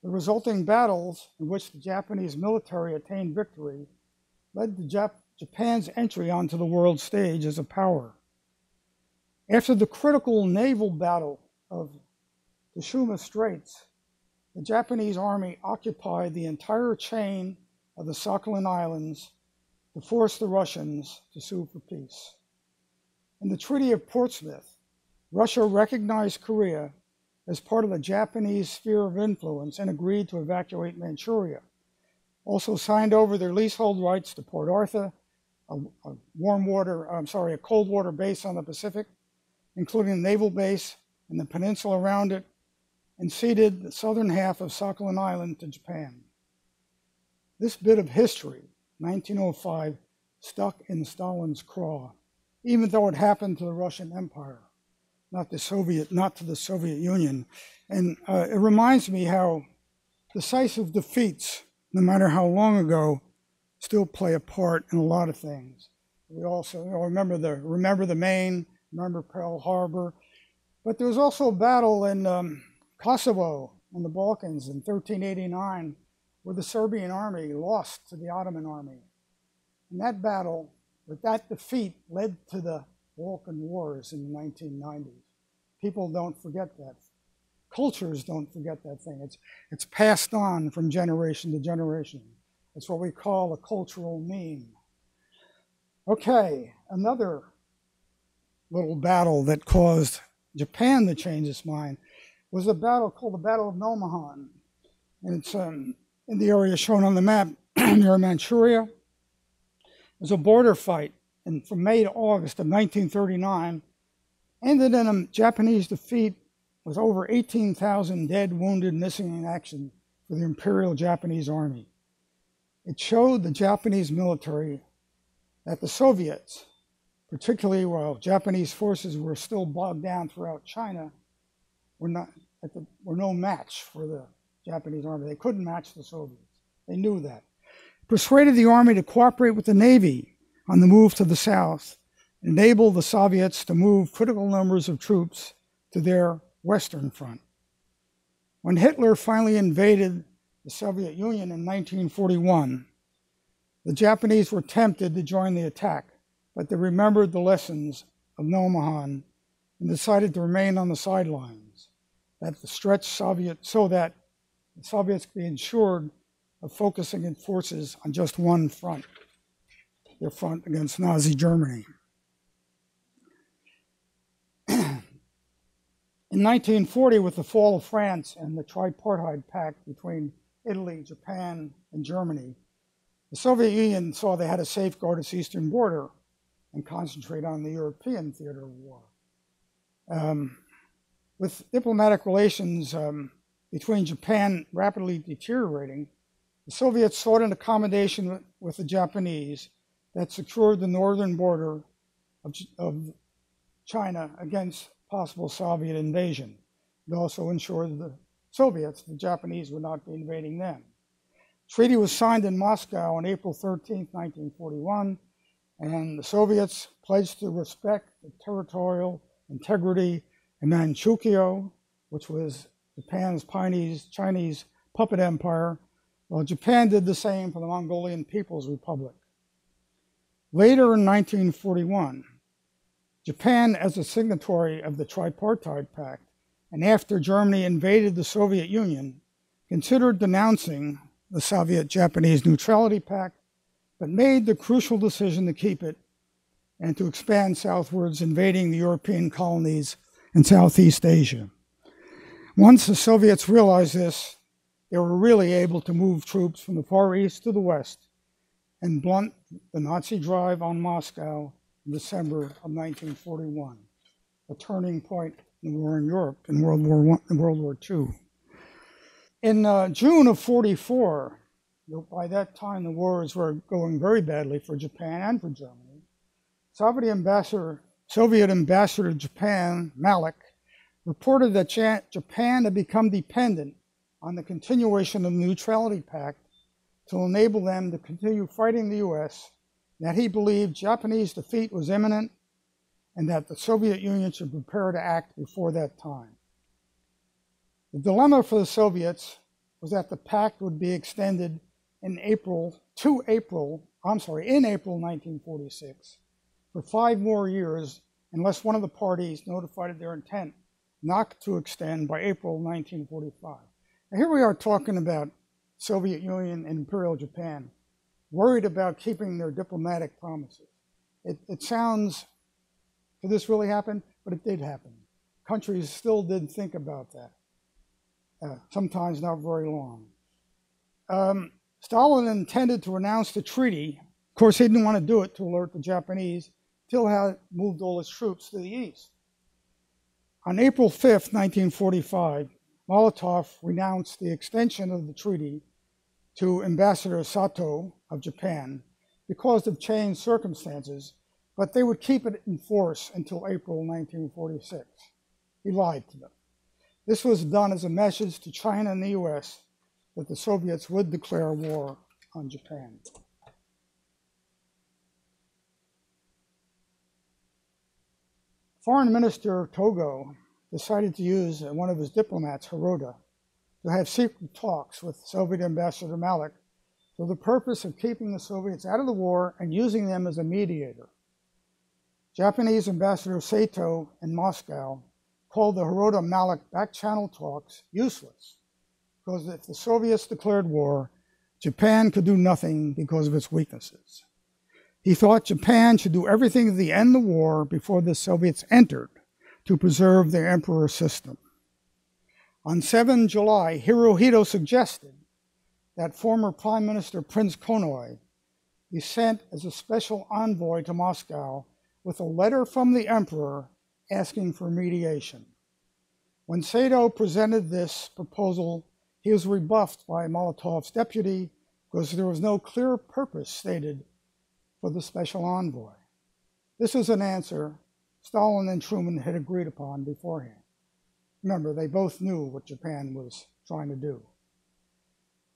The resulting battles, in which the Japanese military attained victory, led to Japan's entry onto the world stage as a power. After the critical naval battle of Tsushima Straits, the Japanese army occupied the entire chain of the Sakhalin Islands to force the Russians to sue for peace. In the Treaty of Portsmouth, Russia recognized Korea as part of the Japanese sphere of influence and agreed to evacuate Manchuria. Also signed over their leasehold rights to Port Arthur, a cold water base on the Pacific, including a naval base and the peninsula around it, and ceded the southern half of Sakhalin Island to Japan. This bit of history, 1905, stuck in Stalin's craw, even though it happened to the Russian Empire, not to the Soviet Union. And it reminds me how decisive defeats, no matter how long ago, still play a part in a lot of things. We also remember the Maine, remember Pearl Harbor, but there was also a battle in Kosovo in the Balkans in 1389, where the Serbian army lost to the Ottoman army. And that battle, with that defeat, led to the Balkan Wars in the 1990s. People don't forget that. Cultures don't forget that thing. It's passed on from generation to generation. It's what we call a cultural meme. Okay, another little battle that caused Japan to change its mind was a battle called the Battle of Nomonhan. And it's in the area shown on the map near Manchuria. It was a border fight, and from May to August of 1939, ended in a Japanese defeat with over 18,000 dead, wounded, missing in action for the Imperial Japanese Army. It showed the Japanese military that the Soviets, particularly while Japanese forces were still bogged down throughout China, were no match for the Japanese army. They couldn't match the Soviets. They knew that. Persuaded the army to cooperate with the Navy on the move to the south, enabled the Soviets to move critical numbers of troops to their Western Front. When Hitler finally invaded the Soviet Union in 1941, the Japanese were tempted to join the attack, but they remembered the lessons of Nomonhan and decided to remain on the sidelines, so that the Soviets could be ensured of focusing its forces on just one front, their front against Nazi Germany. In 1940, with the fall of France and the tripartite pact between Italy, Japan, and Germany, the Soviet Union saw they had to safeguard its eastern border and concentrate on the European theater of war. With diplomatic relations between Japan rapidly deteriorating, the Soviets sought an accommodation with the Japanese that secured the northern border of China against possible Soviet invasion. It also ensured the Japanese would not be invading them. The treaty was signed in Moscow on April 13, 1941, and the Soviets pledged to respect the territorial integrity of Manchukuo, which was Japan's Chinese puppet empire, while Japan did the same for the Mongolian People's Republic. Later in 1941, Japan, as a signatory of the Tripartite Pact, and after Germany invaded the Soviet Union, considered denouncing the Soviet-Japanese Neutrality Pact, but made the crucial decision to keep it and to expand southwards, invading the European colonies in Southeast Asia. Once the Soviets realized this, they were really able to move troops from the Far East to the West and blunt the Nazi drive on Moscow in December of 1941, a turning point in the war in Europe in World War II. In June of 1944, by that time the wars were going very badly for Japan and for Germany, Soviet ambassador to Japan, Malik, reported that Japan had become dependent on the continuation of the Neutrality Pact to enable them to continue fighting the U.S., that he believed Japanese defeat was imminent and that the Soviet Union should prepare to act before that time. The dilemma for the Soviets was that the pact would be extended in April 1946 for 5 more years unless one of the parties notified their intent not to extend by April 1945. Now here we are talking about Soviet Union and Imperial Japan, worried about keeping their diplomatic promises. It sounds, could this really happen? But it did happen. Countries still did think about that, sometimes not very long. Stalin intended to announce the treaty. Of course, he didn't want to do it to alert the Japanese till he had moved all his troops to the east. On April 5th, 1945, Molotov renounced the extension of the treaty to Ambassador Sato of Japan because of changed circumstances, but they would keep it in force until April 1946. He lied to them. This was done as a message to China and the US that the Soviets would declare war on Japan. Foreign Minister Togo decided to use one of his diplomats, Hirota, to have secret talks with Soviet Ambassador Malik for the purpose of keeping the Soviets out of the war and using them as a mediator. Japanese Ambassador Sato in Moscow called the Hirota-Malik back-channel talks useless because if the Soviets declared war, Japan could do nothing because of its weaknesses. He thought Japan should do everything to end the war before the Soviets entered to preserve their emperor system. On 7 July, Hirohito suggested that former Prime Minister Prince Konoye be sent as a special envoy to Moscow with a letter from the emperor asking for mediation. When Sato presented this proposal, he was rebuffed by Molotov's deputy because there was no clear purpose stated for the special envoy. This was an answer Stalin and Truman had agreed upon beforehand. Remember, they both knew what Japan was trying to do.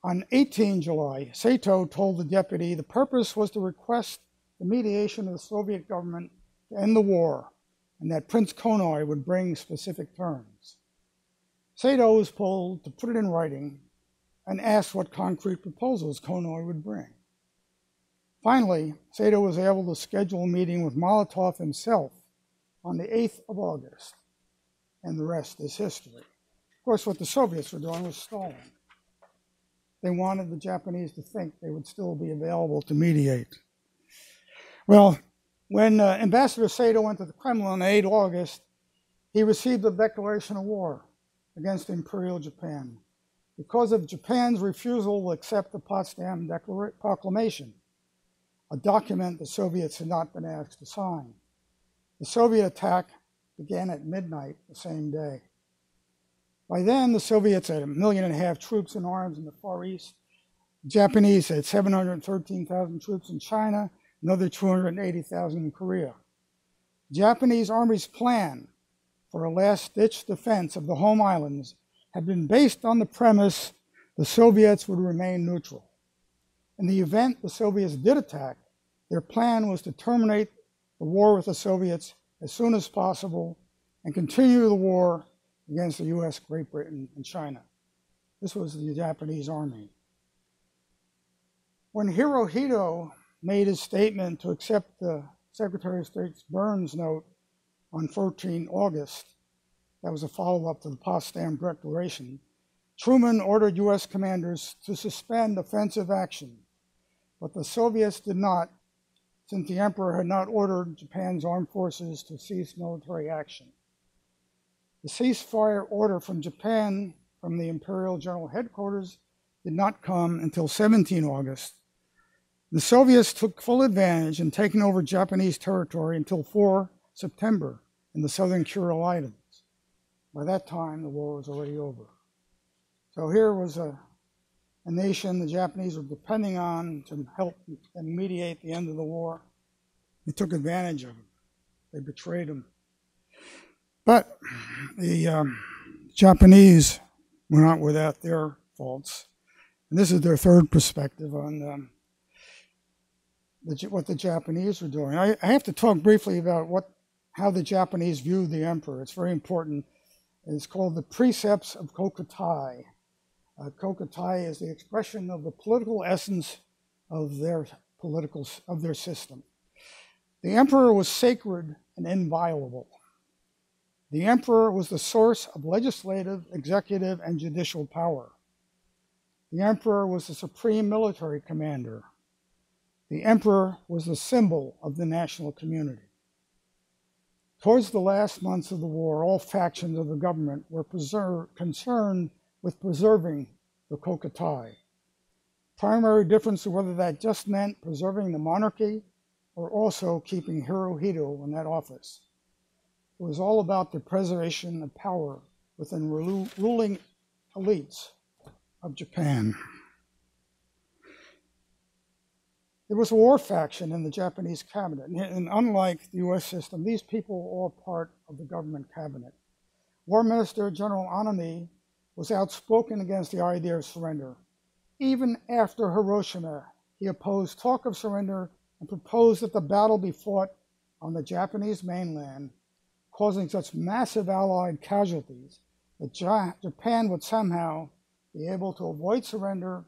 On 18 July, Sato told the deputy the purpose was to request the mediation of the Soviet government to end the war, and that Prince Konoye would bring specific terms. Sato was told to put it in writing and asked what concrete proposals Konoye would bring. Finally, Sato was able to schedule a meeting with Molotov himself on the 8th of August, and the rest is history. Of course, what the Soviets were doing was stalling. They wanted the Japanese to think they would still be available to mediate. Well, when Ambassador Sato went to the Kremlin on 8 August, he received a declaration of war against Imperial Japan because of Japan's refusal to accept the Potsdam Proclamation, a document the Soviets had not been asked to sign. The Soviet attack began at midnight the same day. By then, the Soviets had 1.5 million troops in arms in the Far East. The Japanese had 713,000 troops in China, another 280,000 in Korea. The Japanese Army's plan for a last-ditch defense of the home islands had been based on the premise the Soviets would remain neutral. In the event the Soviets did attack, their plan was to terminate the war with the Soviets as soon as possible and continue the war against the US, Great Britain, and China. This was the Japanese Army. When Hirohito made his statement to accept the Secretary of State's Burns note on 14 August, that was a follow-up to the Potsdam Declaration, Truman ordered U.S. commanders to suspend offensive action, but the Soviets did not, since the emperor had not ordered Japan's armed forces to cease military action. The ceasefire order from Japan, from the Imperial General Headquarters, did not come until 17 August. The Soviets took full advantage in taking over Japanese territory until 4 September in the southern Kuril Islands. By that time, the war was already over. So here was a nation the Japanese were depending on to help and mediate the end of the war. They took advantage of them. They betrayed them. But the Japanese were not without their faults. And this is their third perspective on what the Japanese were doing. I have to talk briefly about how the Japanese viewed the emperor. It's very important. It's called the Precepts of Kokutai. Kokutai is the expression of the political essence of their system. The emperor was sacred and inviolable. The emperor was the source of legislative, executive, and judicial power. The emperor was the supreme military commander. The emperor was the symbol of the national community. Towards the last months of the war, all factions of the government were concerned with preserving the Kokutai. Primary difference of whether that just meant preserving the monarchy or also keeping Hirohito in that office. It was all about the preservation of power within ruling elites of Japan. There was a war faction in the Japanese cabinet, and unlike the U.S. system, these people were all part of the government cabinet. War Minister General Anami was outspoken against the idea of surrender. Even after Hiroshima, he opposed talk of surrender and proposed that the battle be fought on the Japanese mainland, causing such massive Allied casualties that Japan would somehow be able to avoid surrender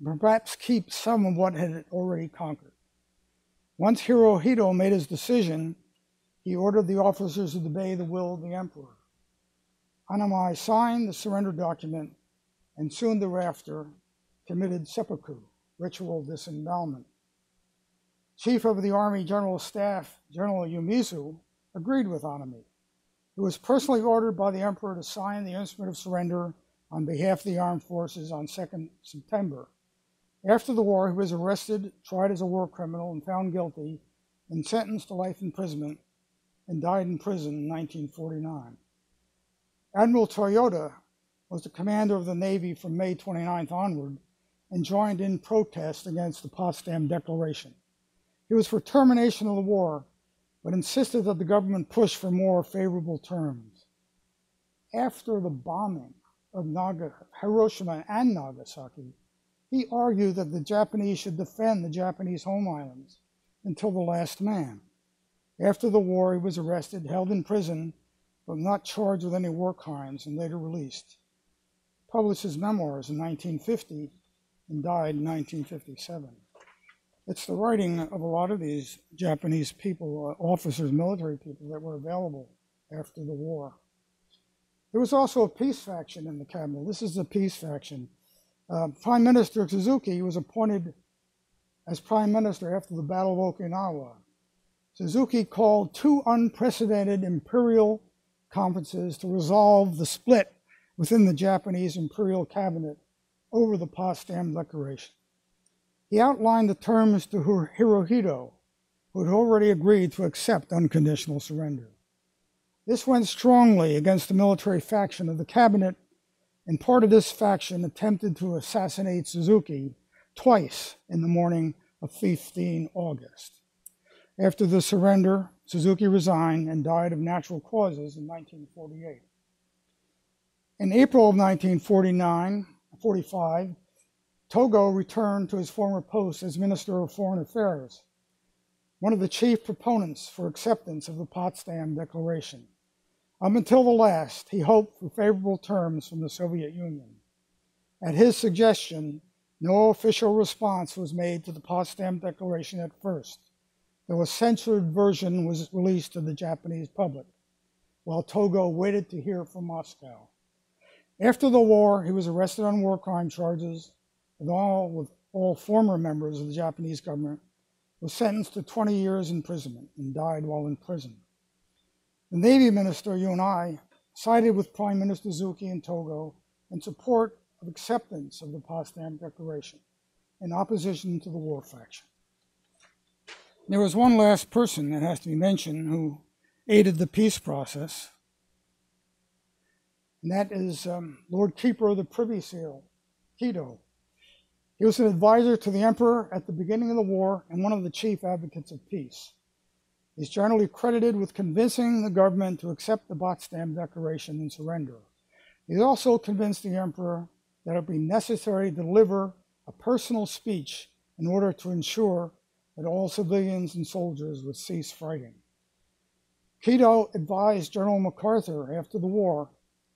and perhaps keep some of what it had already conquered. Once Hirohito made his decision, he ordered the officers to obey the will of the emperor. Anami signed the surrender document and soon thereafter committed seppuku, ritual disembowelment. Chief of the Army General Staff, General Yumizu, agreed with Anami. He was personally ordered by the emperor to sign the instrument of surrender on behalf of the armed forces on 2nd September. After the war, he was arrested, tried as a war criminal, and found guilty, and sentenced to life imprisonment, and died in prison in 1949. Admiral Toyota was the commander of the Navy from May 29th onward and joined in protest against the Potsdam Declaration. He was for termination of the war, but insisted that the government push for more favorable terms. After the bombing of Hiroshima and Nagasaki, he argued that the Japanese should defend the Japanese home islands until the last man. After the war, he was arrested, held in prison, but not charged with any war crimes and later released. Published his memoirs in 1950 and died in 1957. It's the writing of a lot of these Japanese people, officers, military people, that were available after the war. There was also a peace faction in the cabinet. This is the peace faction. Prime Minister Suzuki was appointed as Prime Minister after the Battle of Okinawa. Suzuki called 2 unprecedented imperial conferences to resolve the split within the Japanese imperial cabinet over the Potsdam Declaration. He outlined the terms to Hirohito, who had already agreed to accept unconditional surrender. This went strongly against the military faction of the cabinet, and part of this faction attempted to assassinate Suzuki twice in the morning of 15 August. After the surrender, Suzuki resigned and died of natural causes in 1948. In April of 1945, Togo returned to his former post as Minister of Foreign Affairs, one of the chief proponents for acceptance of the Potsdam Declaration. Up until the last, he hoped for favorable terms from the Soviet Union. At his suggestion, no official response was made to the Potsdam Declaration at first, though a censored version was released to the Japanese public. while Togo waited to hear from Moscow. After the war, he was arrested on war crime charges, with all former members of the Japanese government, was sentenced to 20 years imprisonment and died while in prison. The Navy Minister, Yunai, sided with Prime Minister Suzuki in Togo in support of acceptance of the Potsdam Declaration, in opposition to the war faction. There was one last person that has to be mentioned who aided the peace process, and that is Lord Keeper of the Privy Seal, Kido. He was an advisor to the emperor at the beginning of the war and one of the chief advocates of peace. He's generally credited with convincing the government to accept the Potsdam Declaration and surrender. He also convinced the emperor that it would be necessary to deliver a personal speech in order to ensure that all civilians and soldiers would cease fighting. Kido advised General MacArthur after the war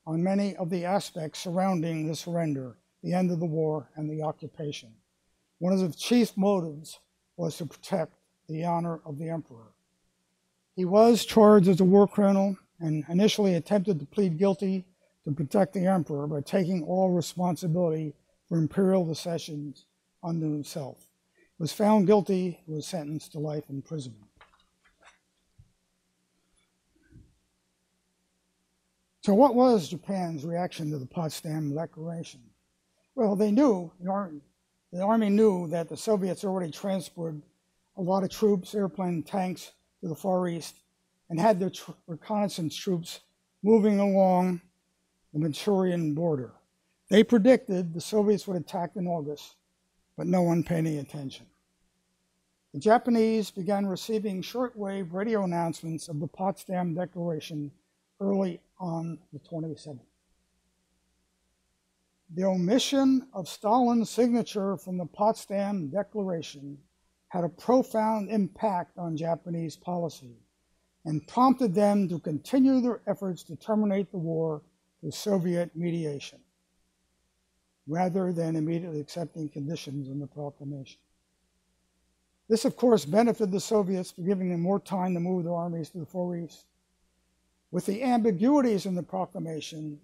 on many of the aspects surrounding the surrender, the end of the war, and the occupation. One of his chief motives was to protect the honor of the emperor. He was charged as a war criminal and initially attempted to plead guilty to protect the emperor by taking all responsibility for imperial decisions unto himself. He was found guilty, he was sentenced to life imprisonment. So what was Japan's reaction to the Potsdam Declaration? Well, they knew, the army knew that the Soviets already transported a lot of troops, airplane tanks, to the Far East, and had their reconnaissance troops moving along the Manchurian border. They predicted the Soviets would attack in August, but no one paid any attention. The Japanese began receiving shortwave radio announcements of the Potsdam Declaration early on the 27th. The omission of Stalin's signature from the Potsdam Declaration had a profound impact on Japanese policy and prompted them to continue their efforts to terminate the war through Soviet mediation, rather than immediately accepting conditions in the proclamation. This, of course, benefited the Soviets by giving them more time to move their armies to the Far East. With the ambiguities in the proclamation,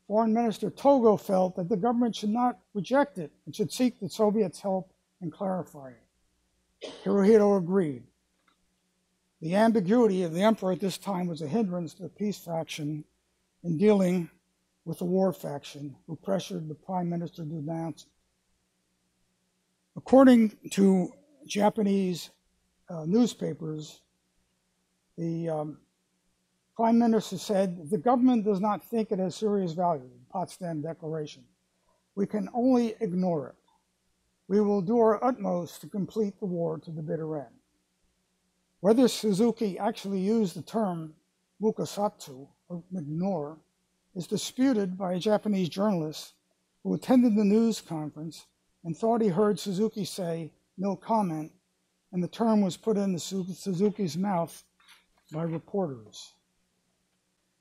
Foreign Minister Togo felt that the government should not reject it and should seek the Soviets' help in clarifying it. Hirohito agreed. The ambiguity of the emperor at this time was a hindrance to the peace faction in dealing with the war faction, who pressured the prime minister to denounce it. According to Japanese newspapers, the prime minister said, "The government does not think it has serious value, the Potsdam Declaration. We can only ignore it. We will do our utmost to complete the war to the bitter end." Whether Suzuki actually used the term mukasatsu, or ignore, is disputed by a Japanese journalist who attended the news conference and thought he heard Suzuki say, "no comment," and the term was put into Suzuki's mouth by reporters.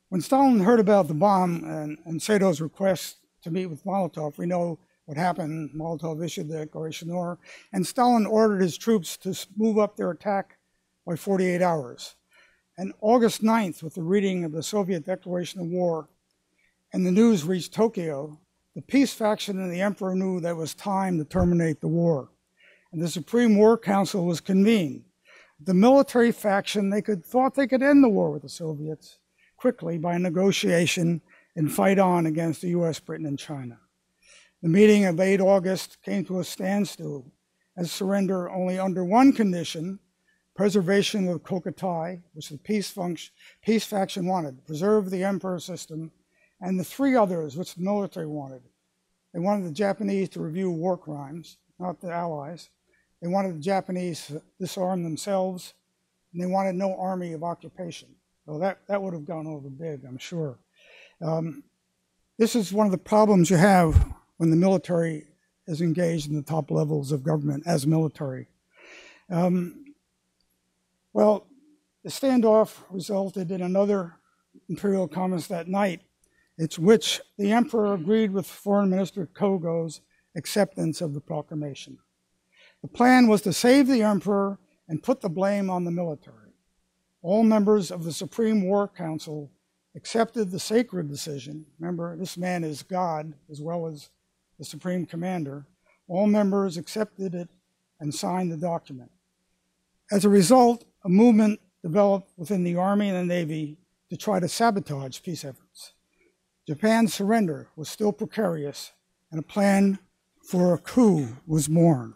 When Stalin heard about the bomb and Sato's request to meet with Molotov, we know what happened. Molotov issued the declaration of war, and Stalin ordered his troops to move up their attack by 48 hours. And August 9th, with the reading of the Soviet declaration of war, and the news reached Tokyo, the peace faction and the emperor knew that it was time to terminate the war. And the Supreme War Council was convened. The military faction, thought they could end the war with the Soviets quickly by negotiation and fight on against the US, Britain, and China. The meeting of 8 August came to a standstill as surrender only under one condition: preservation of Kokutai, which the peace faction wanted, preserve the emperor system, and the 3 others, which the military wanted. They wanted the Japanese to review war crimes, not the Allies. They wanted the Japanese to disarm themselves, and they wanted no army of occupation. Well, that would have gone over big, I'm sure. This is one of the problems you have when the military is engaged in the top levels of government as military. Well, the standoff resulted in another imperial conference that night, it's which the emperor agreed with Foreign Minister Togo's acceptance of the proclamation. The plan was to save the emperor and put the blame on the military. All members of the Supreme War Council accepted the sacred decision. Remember, this man is God as well as the Supreme Commander. All members accepted it and signed the document. As a result, a movement developed within the Army and the Navy to try to sabotage peace efforts. Japan's surrender was still precarious, and a plan for a coup was born.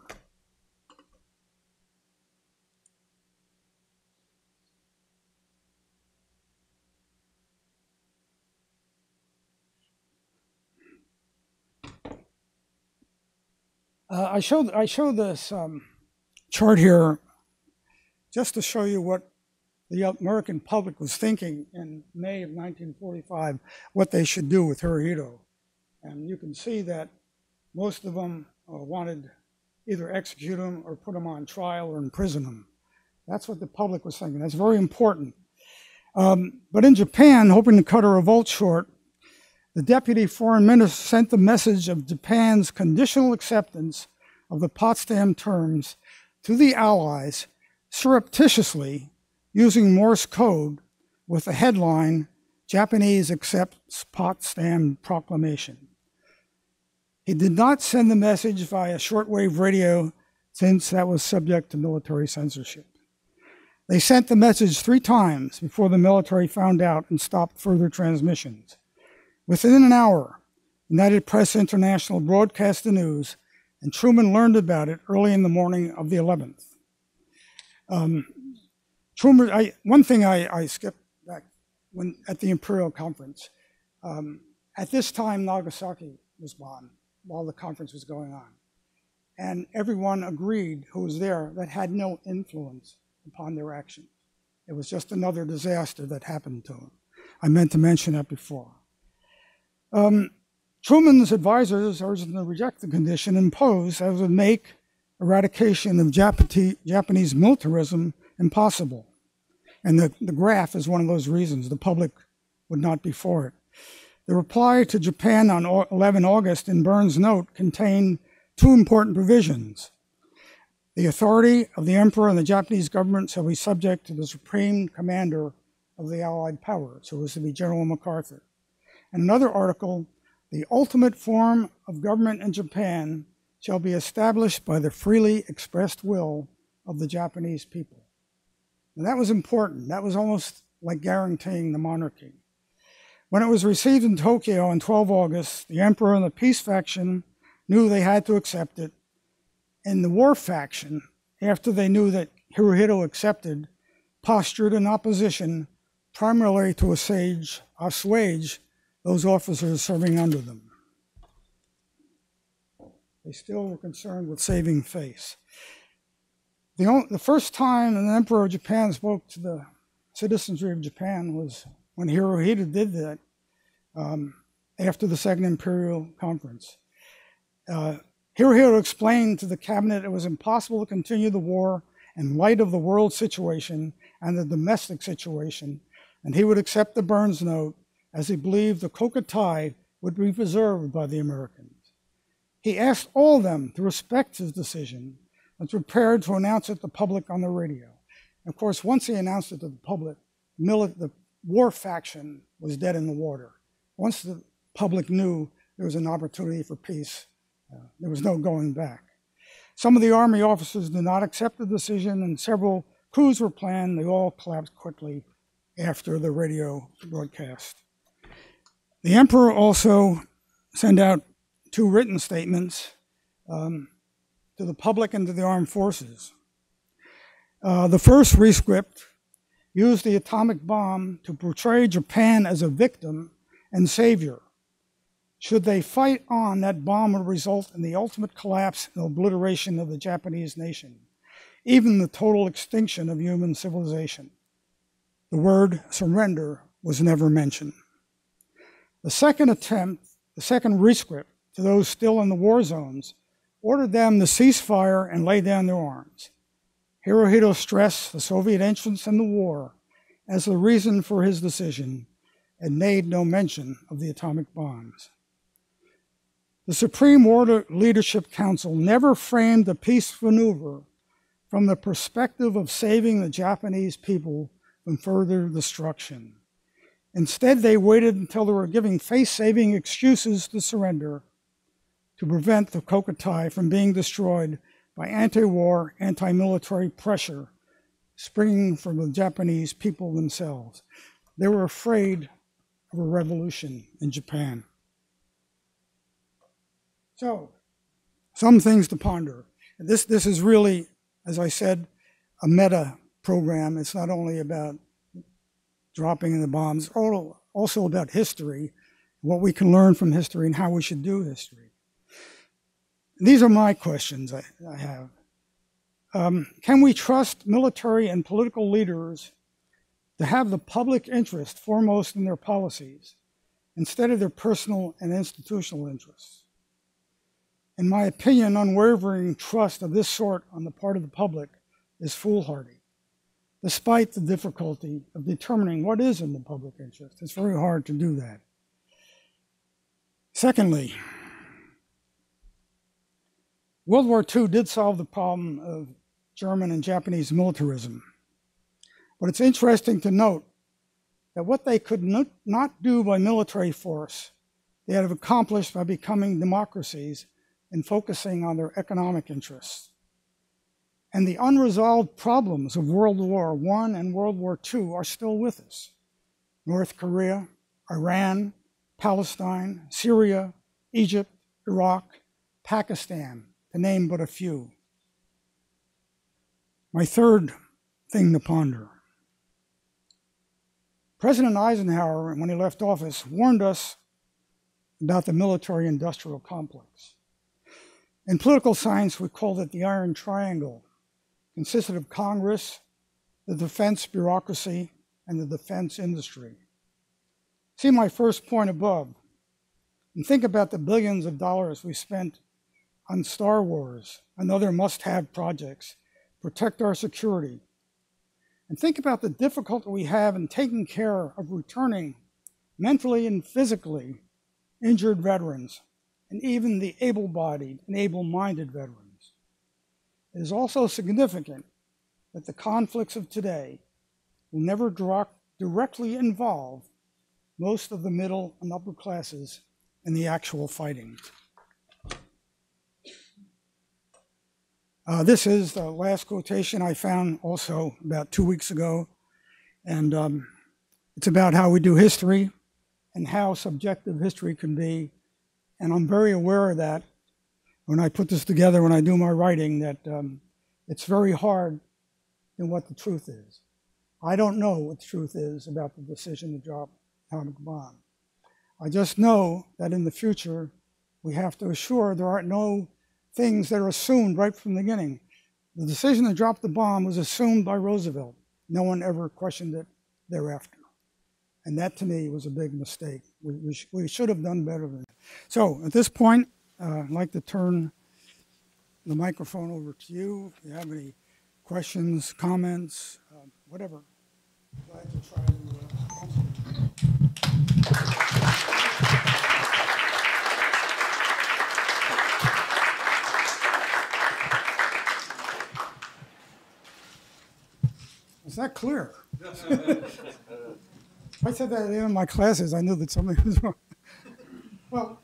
I showed this chart here just to show you what the American public was thinking in May of 1945, what they should do with Hirohito. And you can see that most of them wanted either execute him or put him on trial or imprison him. That's what the public was thinking. That's very important. But in Japan, hoping to cut a revolt short, the deputy foreign minister sent the message of Japan's conditional acceptance of the Potsdam terms to the Allies surreptitiously using Morse code with the headline, "Japanese accepts Potsdam Proclamation." He did not send the message via shortwave radio since that was subject to military censorship. They sent the message 3 times before the military found out and stopped further transmissions. Within an hour, United Press International broadcast the news, and Truman learned about it early in the morning of the 11th. One thing I skipped back at the Imperial Conference. At this time, Nagasaki was bombed while the conference was going on. And everyone agreed who was there that had no influence upon their actions. It was just another disaster that happened to them. I meant to mention that before. Truman's advisors urged them to reject the condition imposed as would make eradication of Japanese militarism impossible. And the graph is one of those reasons. The public would not be for it. The reply to Japan on 11 August in Burns' note contained 2 important provisions. The authority of the emperor and the Japanese government shall be subject to the supreme commander of the Allied powers, who was to be General MacArthur. And another article, the ultimate form of government in Japan shall be established by the freely expressed will of the Japanese people. And that was important. That was almost like guaranteeing the monarchy. When it was received in Tokyo on 12 August, the emperor and the peace faction knew they had to accept it. And the war faction, after they knew that Hirohito accepted, postured in opposition primarily to assuage those officers serving under them. They still were concerned with saving face. The first time an emperor of Japan spoke to the citizenry of Japan was when Hirohito did that after the Second Imperial Conference. Hirohito explained to the cabinet it was impossible to continue the war in light of the world situation and the domestic situation, and he would accept the Burns note as he believed the Kokutai would be preserved by the Americans. He asked all of them to respect his decision and was prepared to announce it to the public on the radio. And of course, once he announced it to the public, the war faction was dead in the water. Once the public knew there was an opportunity for peace, there was no going back. Some of the Army officers did not accept the decision, and several coups were planned. They all collapsed quickly after the radio broadcast. The emperor also sent out 2 written statements to the public and to the armed forces. The first rescript used the atomic bomb to portray Japan as a victim and savior. Should they fight on, that bomb would result in the ultimate collapse and obliteration of the Japanese nation, even the total extinction of human civilization. The word surrender was never mentioned. The second rescript to those still in the war zones ordered them to cease fire and lay down their arms. Hirohito stressed the Soviet entrance in the war as the reason for his decision and made no mention of the atomic bombs. The Supreme Leadership Council never framed a peace maneuver from the perspective of saving the Japanese people from further destruction. Instead, they waited until they were giving face-saving excuses to surrender to prevent the Kokutai from being destroyed by anti-war, anti-military pressure springing from the Japanese people themselves. They were afraid of a revolution in Japan. So, some things to ponder. This is really, as I said, a meta program. It's not only about dropping the bombs, also about history, what we can learn from history and how we should do history. These are my questions I have. Can we trust military and political leaders to have the public interest foremost in their policies instead of their personal and institutional interests? In my opinion, unwavering trust of this sort on the part of the public is foolhardy, despite the difficulty of determining what is in the public interest. It's very hard to do that. Secondly, World War II did solve the problem of German and Japanese militarism. But it's interesting to note that what they could not do by military force, they have accomplished by becoming democracies and focusing on their economic interests. And the unresolved problems of World War I and World War II are still with us. North Korea, Iran, Palestine, Syria, Egypt, Iraq, Pakistan, to name but a few. My third thing to ponder. President Eisenhower, when he left office, warned us about the military-industrial complex. In political science, we called it the Iron Triangle. It consisted of Congress, the defense bureaucracy, and the defense industry. See my first point above, and think about the billions of dollars we spent on Star Wars and other must-have projects, protect our security. And think about the difficulty we have in taking care of returning mentally and physically injured veterans, and even the able-bodied and able-minded veterans. It is also significant that the conflicts of today will never directly involve most of the middle and upper classes in the actual fighting. This is the last quotation I found also about 2 weeks ago, and it's about how we do history and how subjective history can be. And I'm very aware of that when I put this together, when I do my writing, that it's very hard to know what the truth is. I don't know what the truth is about the decision to drop atomic bomb. I just know that in the future, we have to assure there are no things that are assumed right from the beginning. The decision to drop the bomb was assumed by Roosevelt. No one ever questioned it thereafter. And that, to me, was a big mistake. We should have done better than that. So, at this point, I'd like to turn the microphone over to you. If you have any questions, comments, whatever. Glad to try to answer. Is that clear? If I said that in my classes, I knew that something was wrong. Well,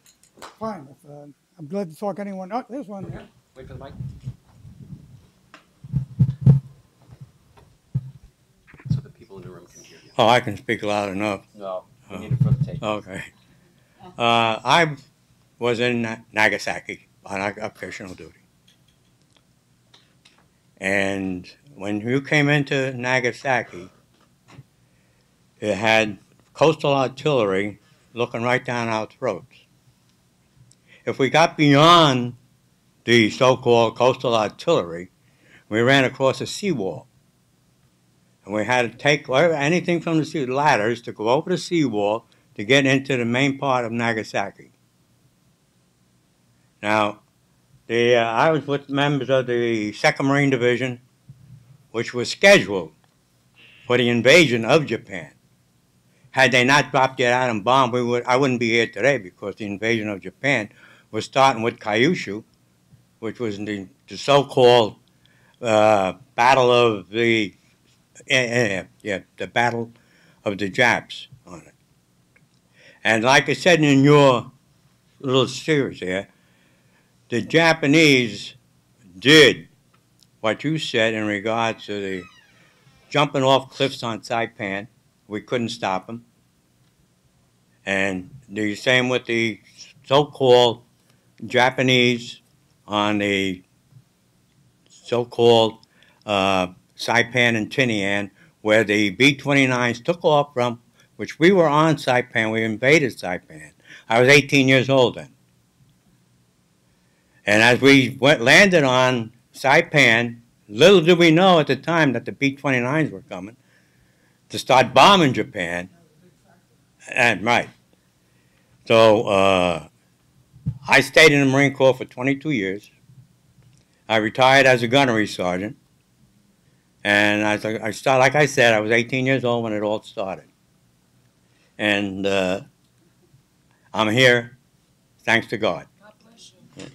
fine. I'm glad to talk to anyone. Oh, there's one there. Wait for the mic. So the people in the room can hear you. Oh, I can speak loud enough. No, we need it for the tape. Okay. I was in Nagasaki on occupational duty. And when you came into Nagasaki, it had coastal artillery looking right down our throats. If we got beyond the so-called coastal artillery, we ran across a seawall. And we had to take anything from the sea, ladders, to go over the seawall to get into the main part of Nagasaki. Now, I was with members of the 2nd Marine Division, which was scheduled for the invasion of Japan. Had they not dropped the atom bomb, I wouldn't be here today, because the invasion of Japan was starting with Kyushu, which was the so-called battle of the Battle of the Japs on it. And like I said in your little series here, the Japanese did what you said in regards to the jumping off cliffs on Saipan. We couldn't stop them. And the same with the so-called Japanese on the so-called Saipan and Tinian, where the B-29s took off from, which we were on Saipan. We invaded Saipan. I was 18 years old then. And as we landed on Saipan, little did we know at the time that the B-29s were coming to start bombing Japan. And right. So I stayed in the Marine Corps for 22 years. I retired as a gunnery sergeant. And I started, like I said, I was 18 years old when it all started. And I'm here thanks to God. God bless you.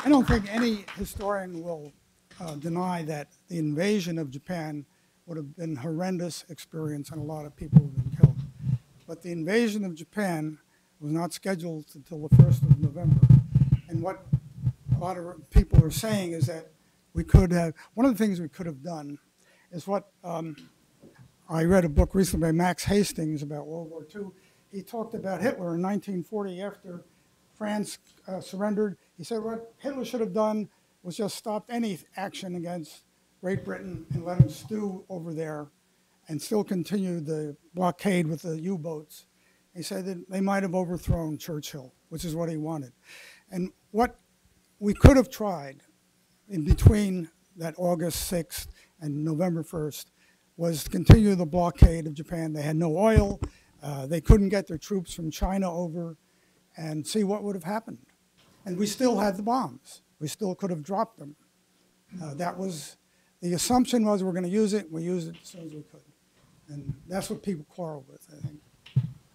I don't think any historian will deny that the invasion of Japan would have been a horrendous experience and a lot of people have been killed. But the invasion of Japan was not scheduled until the 1st of November. And what a lot of people are saying is that we could have, one of the things we could have done is what, I read a book recently by Max Hastings about World War II. He talked about Hitler in 1940 after France surrendered. He said what Hitler should have done was just stopped any action against Great Britain and let them stew over there and still continue the blockade with the U-boats. He said that they might have overthrown Churchill, which is what he wanted. And what we could have tried in between that August 6th and November 1st was to continue the blockade of Japan. They had no oil. They couldn't get their troops from China over and see what would have happened. And we still had the bombs. We still could have dropped them. That was, the assumption was we're going to use it. We used it as soon as we could. And that's what people quarrel with, I think.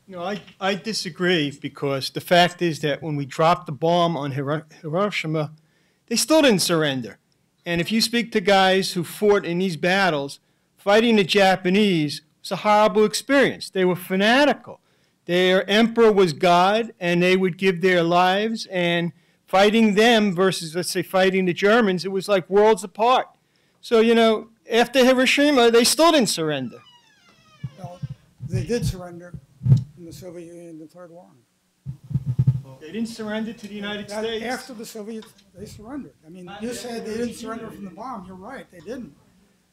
No, I disagree, because the fact is that when we dropped the bomb on Hiroshima, they still didn't surrender. And if you speak to guys who fought in these battles, fighting the Japanese was a horrible experience. They were fanatical. Their emperor was God, and they would give their lives, and fighting them versus, let's say, fighting the Germans, it was like worlds apart. So, you know, after Hiroshima, they still didn't surrender. Well, they did surrender in the Soviet Union in the Third War. They didn't surrender to the United States. After the Soviets, they surrendered. I mean, you said they didn't surrender from the bomb. You're right, they didn't.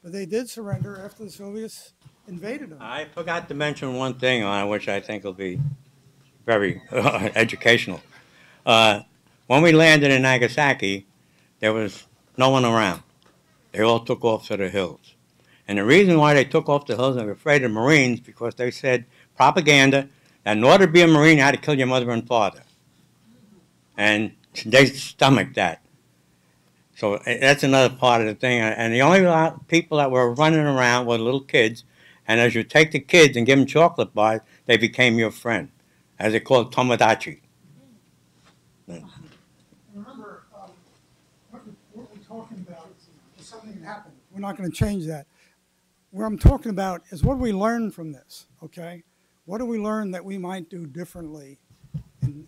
But they did surrender after the Soviets invaded them. I forgot to mention one thing on which I think will be very educational. When we landed in Nagasaki, there was no one around. They all took off to the hills. And the reason why they took off the hills, they were afraid of Marines, because they said propaganda that in order to be a Marine, you had to kill your mother and father. And they stomached that. So that's another part of the thing. And the only people that were running around were little kids. And as you take the kids and give them chocolate bars, they became your friend, as they called Tomodachi. Remember, what we're talking about is something that happened. We're not going to change that. What I'm talking about is what do we learn from this, okay? What do we learn that we might do differently in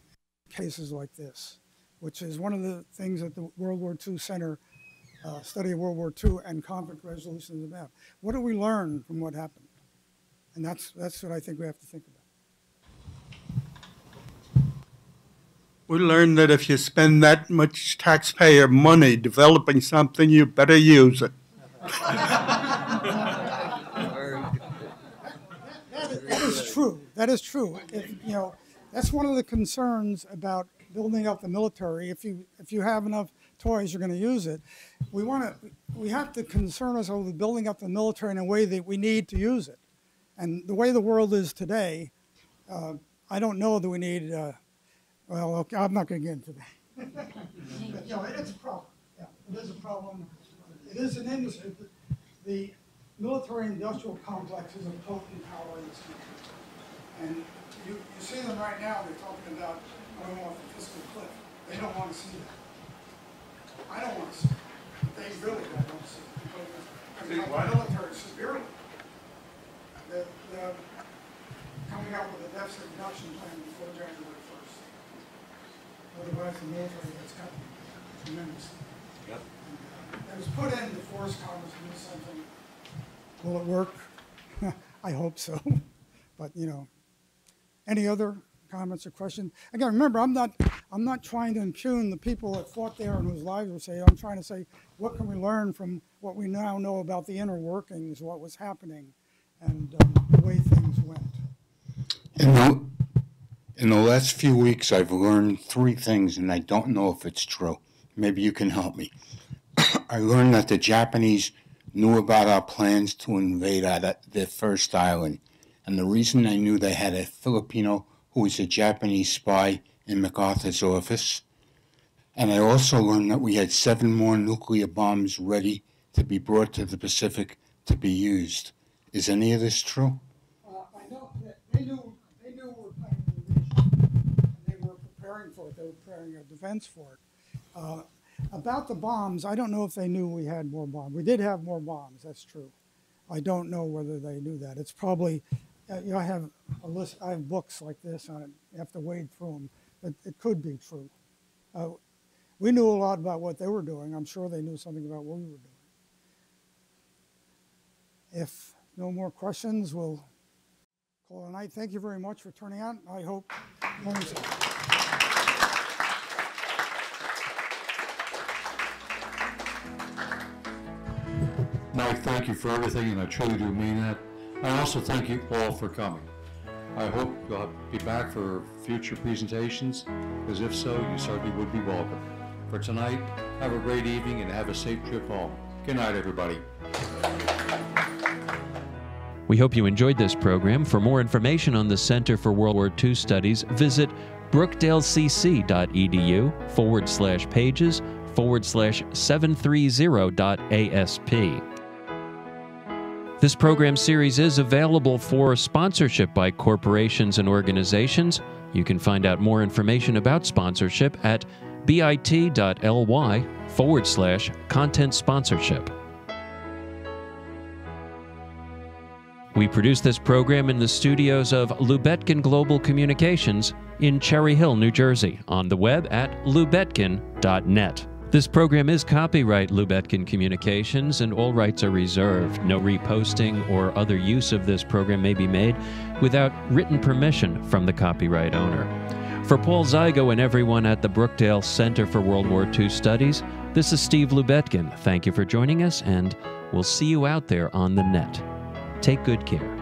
cases like this, which is one of the things that the World War II Center study of World War II and conflict resolution is about. What do we learn from what happened? And that's what I think we have to think about. We learned that if you spend that much taxpayer money developing something, you better use it. That is true. That is true. You know, that's one of the concerns about building up the military. If you have enough toys, you're going to use it. We have to concern ourselves with building up the military in a way that we need to use it. And the way the world is today, I don't know that we need. Well, okay, I'm not going to get into that. But, you know, it's a problem. Yeah, it is a problem. It is an industry. The military-industrial complex is a potent power in this country. And you see them right now, they're talking about going off the fiscal cliff. They don't want to see that. I don't want to see it. But they really don't want to see it. Because the military severely. guys in the military, that's got tremendous. Yep. It was put in to force Congress to do something. Will it work? I hope so. But you know, any other comments or questions? Again, remember, I'm not trying to impugn the people that fought there and whose lives were saved. I'm trying to say, what can we learn from what we now know about the inner workings, what was happening, and the way things went. In the last few weeks, I've learned 3 things, and I don't know if it's true. Maybe you can help me. I learned that the Japanese knew about our plans to invade their first island, and the reason I knew they had a Filipino who was a Japanese spy in MacArthur's office. And I also learned that we had 7 more nuclear bombs ready to be brought to the Pacific to be used. Is any of this true? I know that they knew we were planning an invasion, and they were preparing for it. They were preparing a defense for it. About the bombs, I don't know if they knew we had more bombs. We did have more bombs, that's true. I don't know whether they knew that. It's probably, you know, I have a list, I have books like this on it. You have to wade through them, but it could be true. We knew a lot about what they were doing. I'm sure they knew something about what we were doing. If no more questions, we'll call it a night. Thank you very much for turning out. I hope Mike, thank you for everything, and I truly do mean that. I also thank you all for coming. I hope you'll be back for future presentations, because if so, you certainly would be welcome. For tonight, have a great evening and have a safe trip home. Good night, everybody. We hope you enjoyed this program. For more information on the Center for World War II Studies, visit brookdalecc.edu/pages/730.asp. This program series is available for sponsorship by corporations and organizations. You can find out more information about sponsorship at bit.ly/content sponsorship. We produce this program in the studios of Lubetkin Global Communications in Cherry Hill, New Jersey, on the web at lubetkin.net. This program is copyright Lubetkin Communications, and all rights are reserved. No reposting or other use of this program may be made without written permission from the copyright owner. For Paul Zygo and everyone at the Brookdale Center for World War II Studies, this is Steve Lubetkin. Thank you for joining us, and we'll see you out there on the net. Take good care.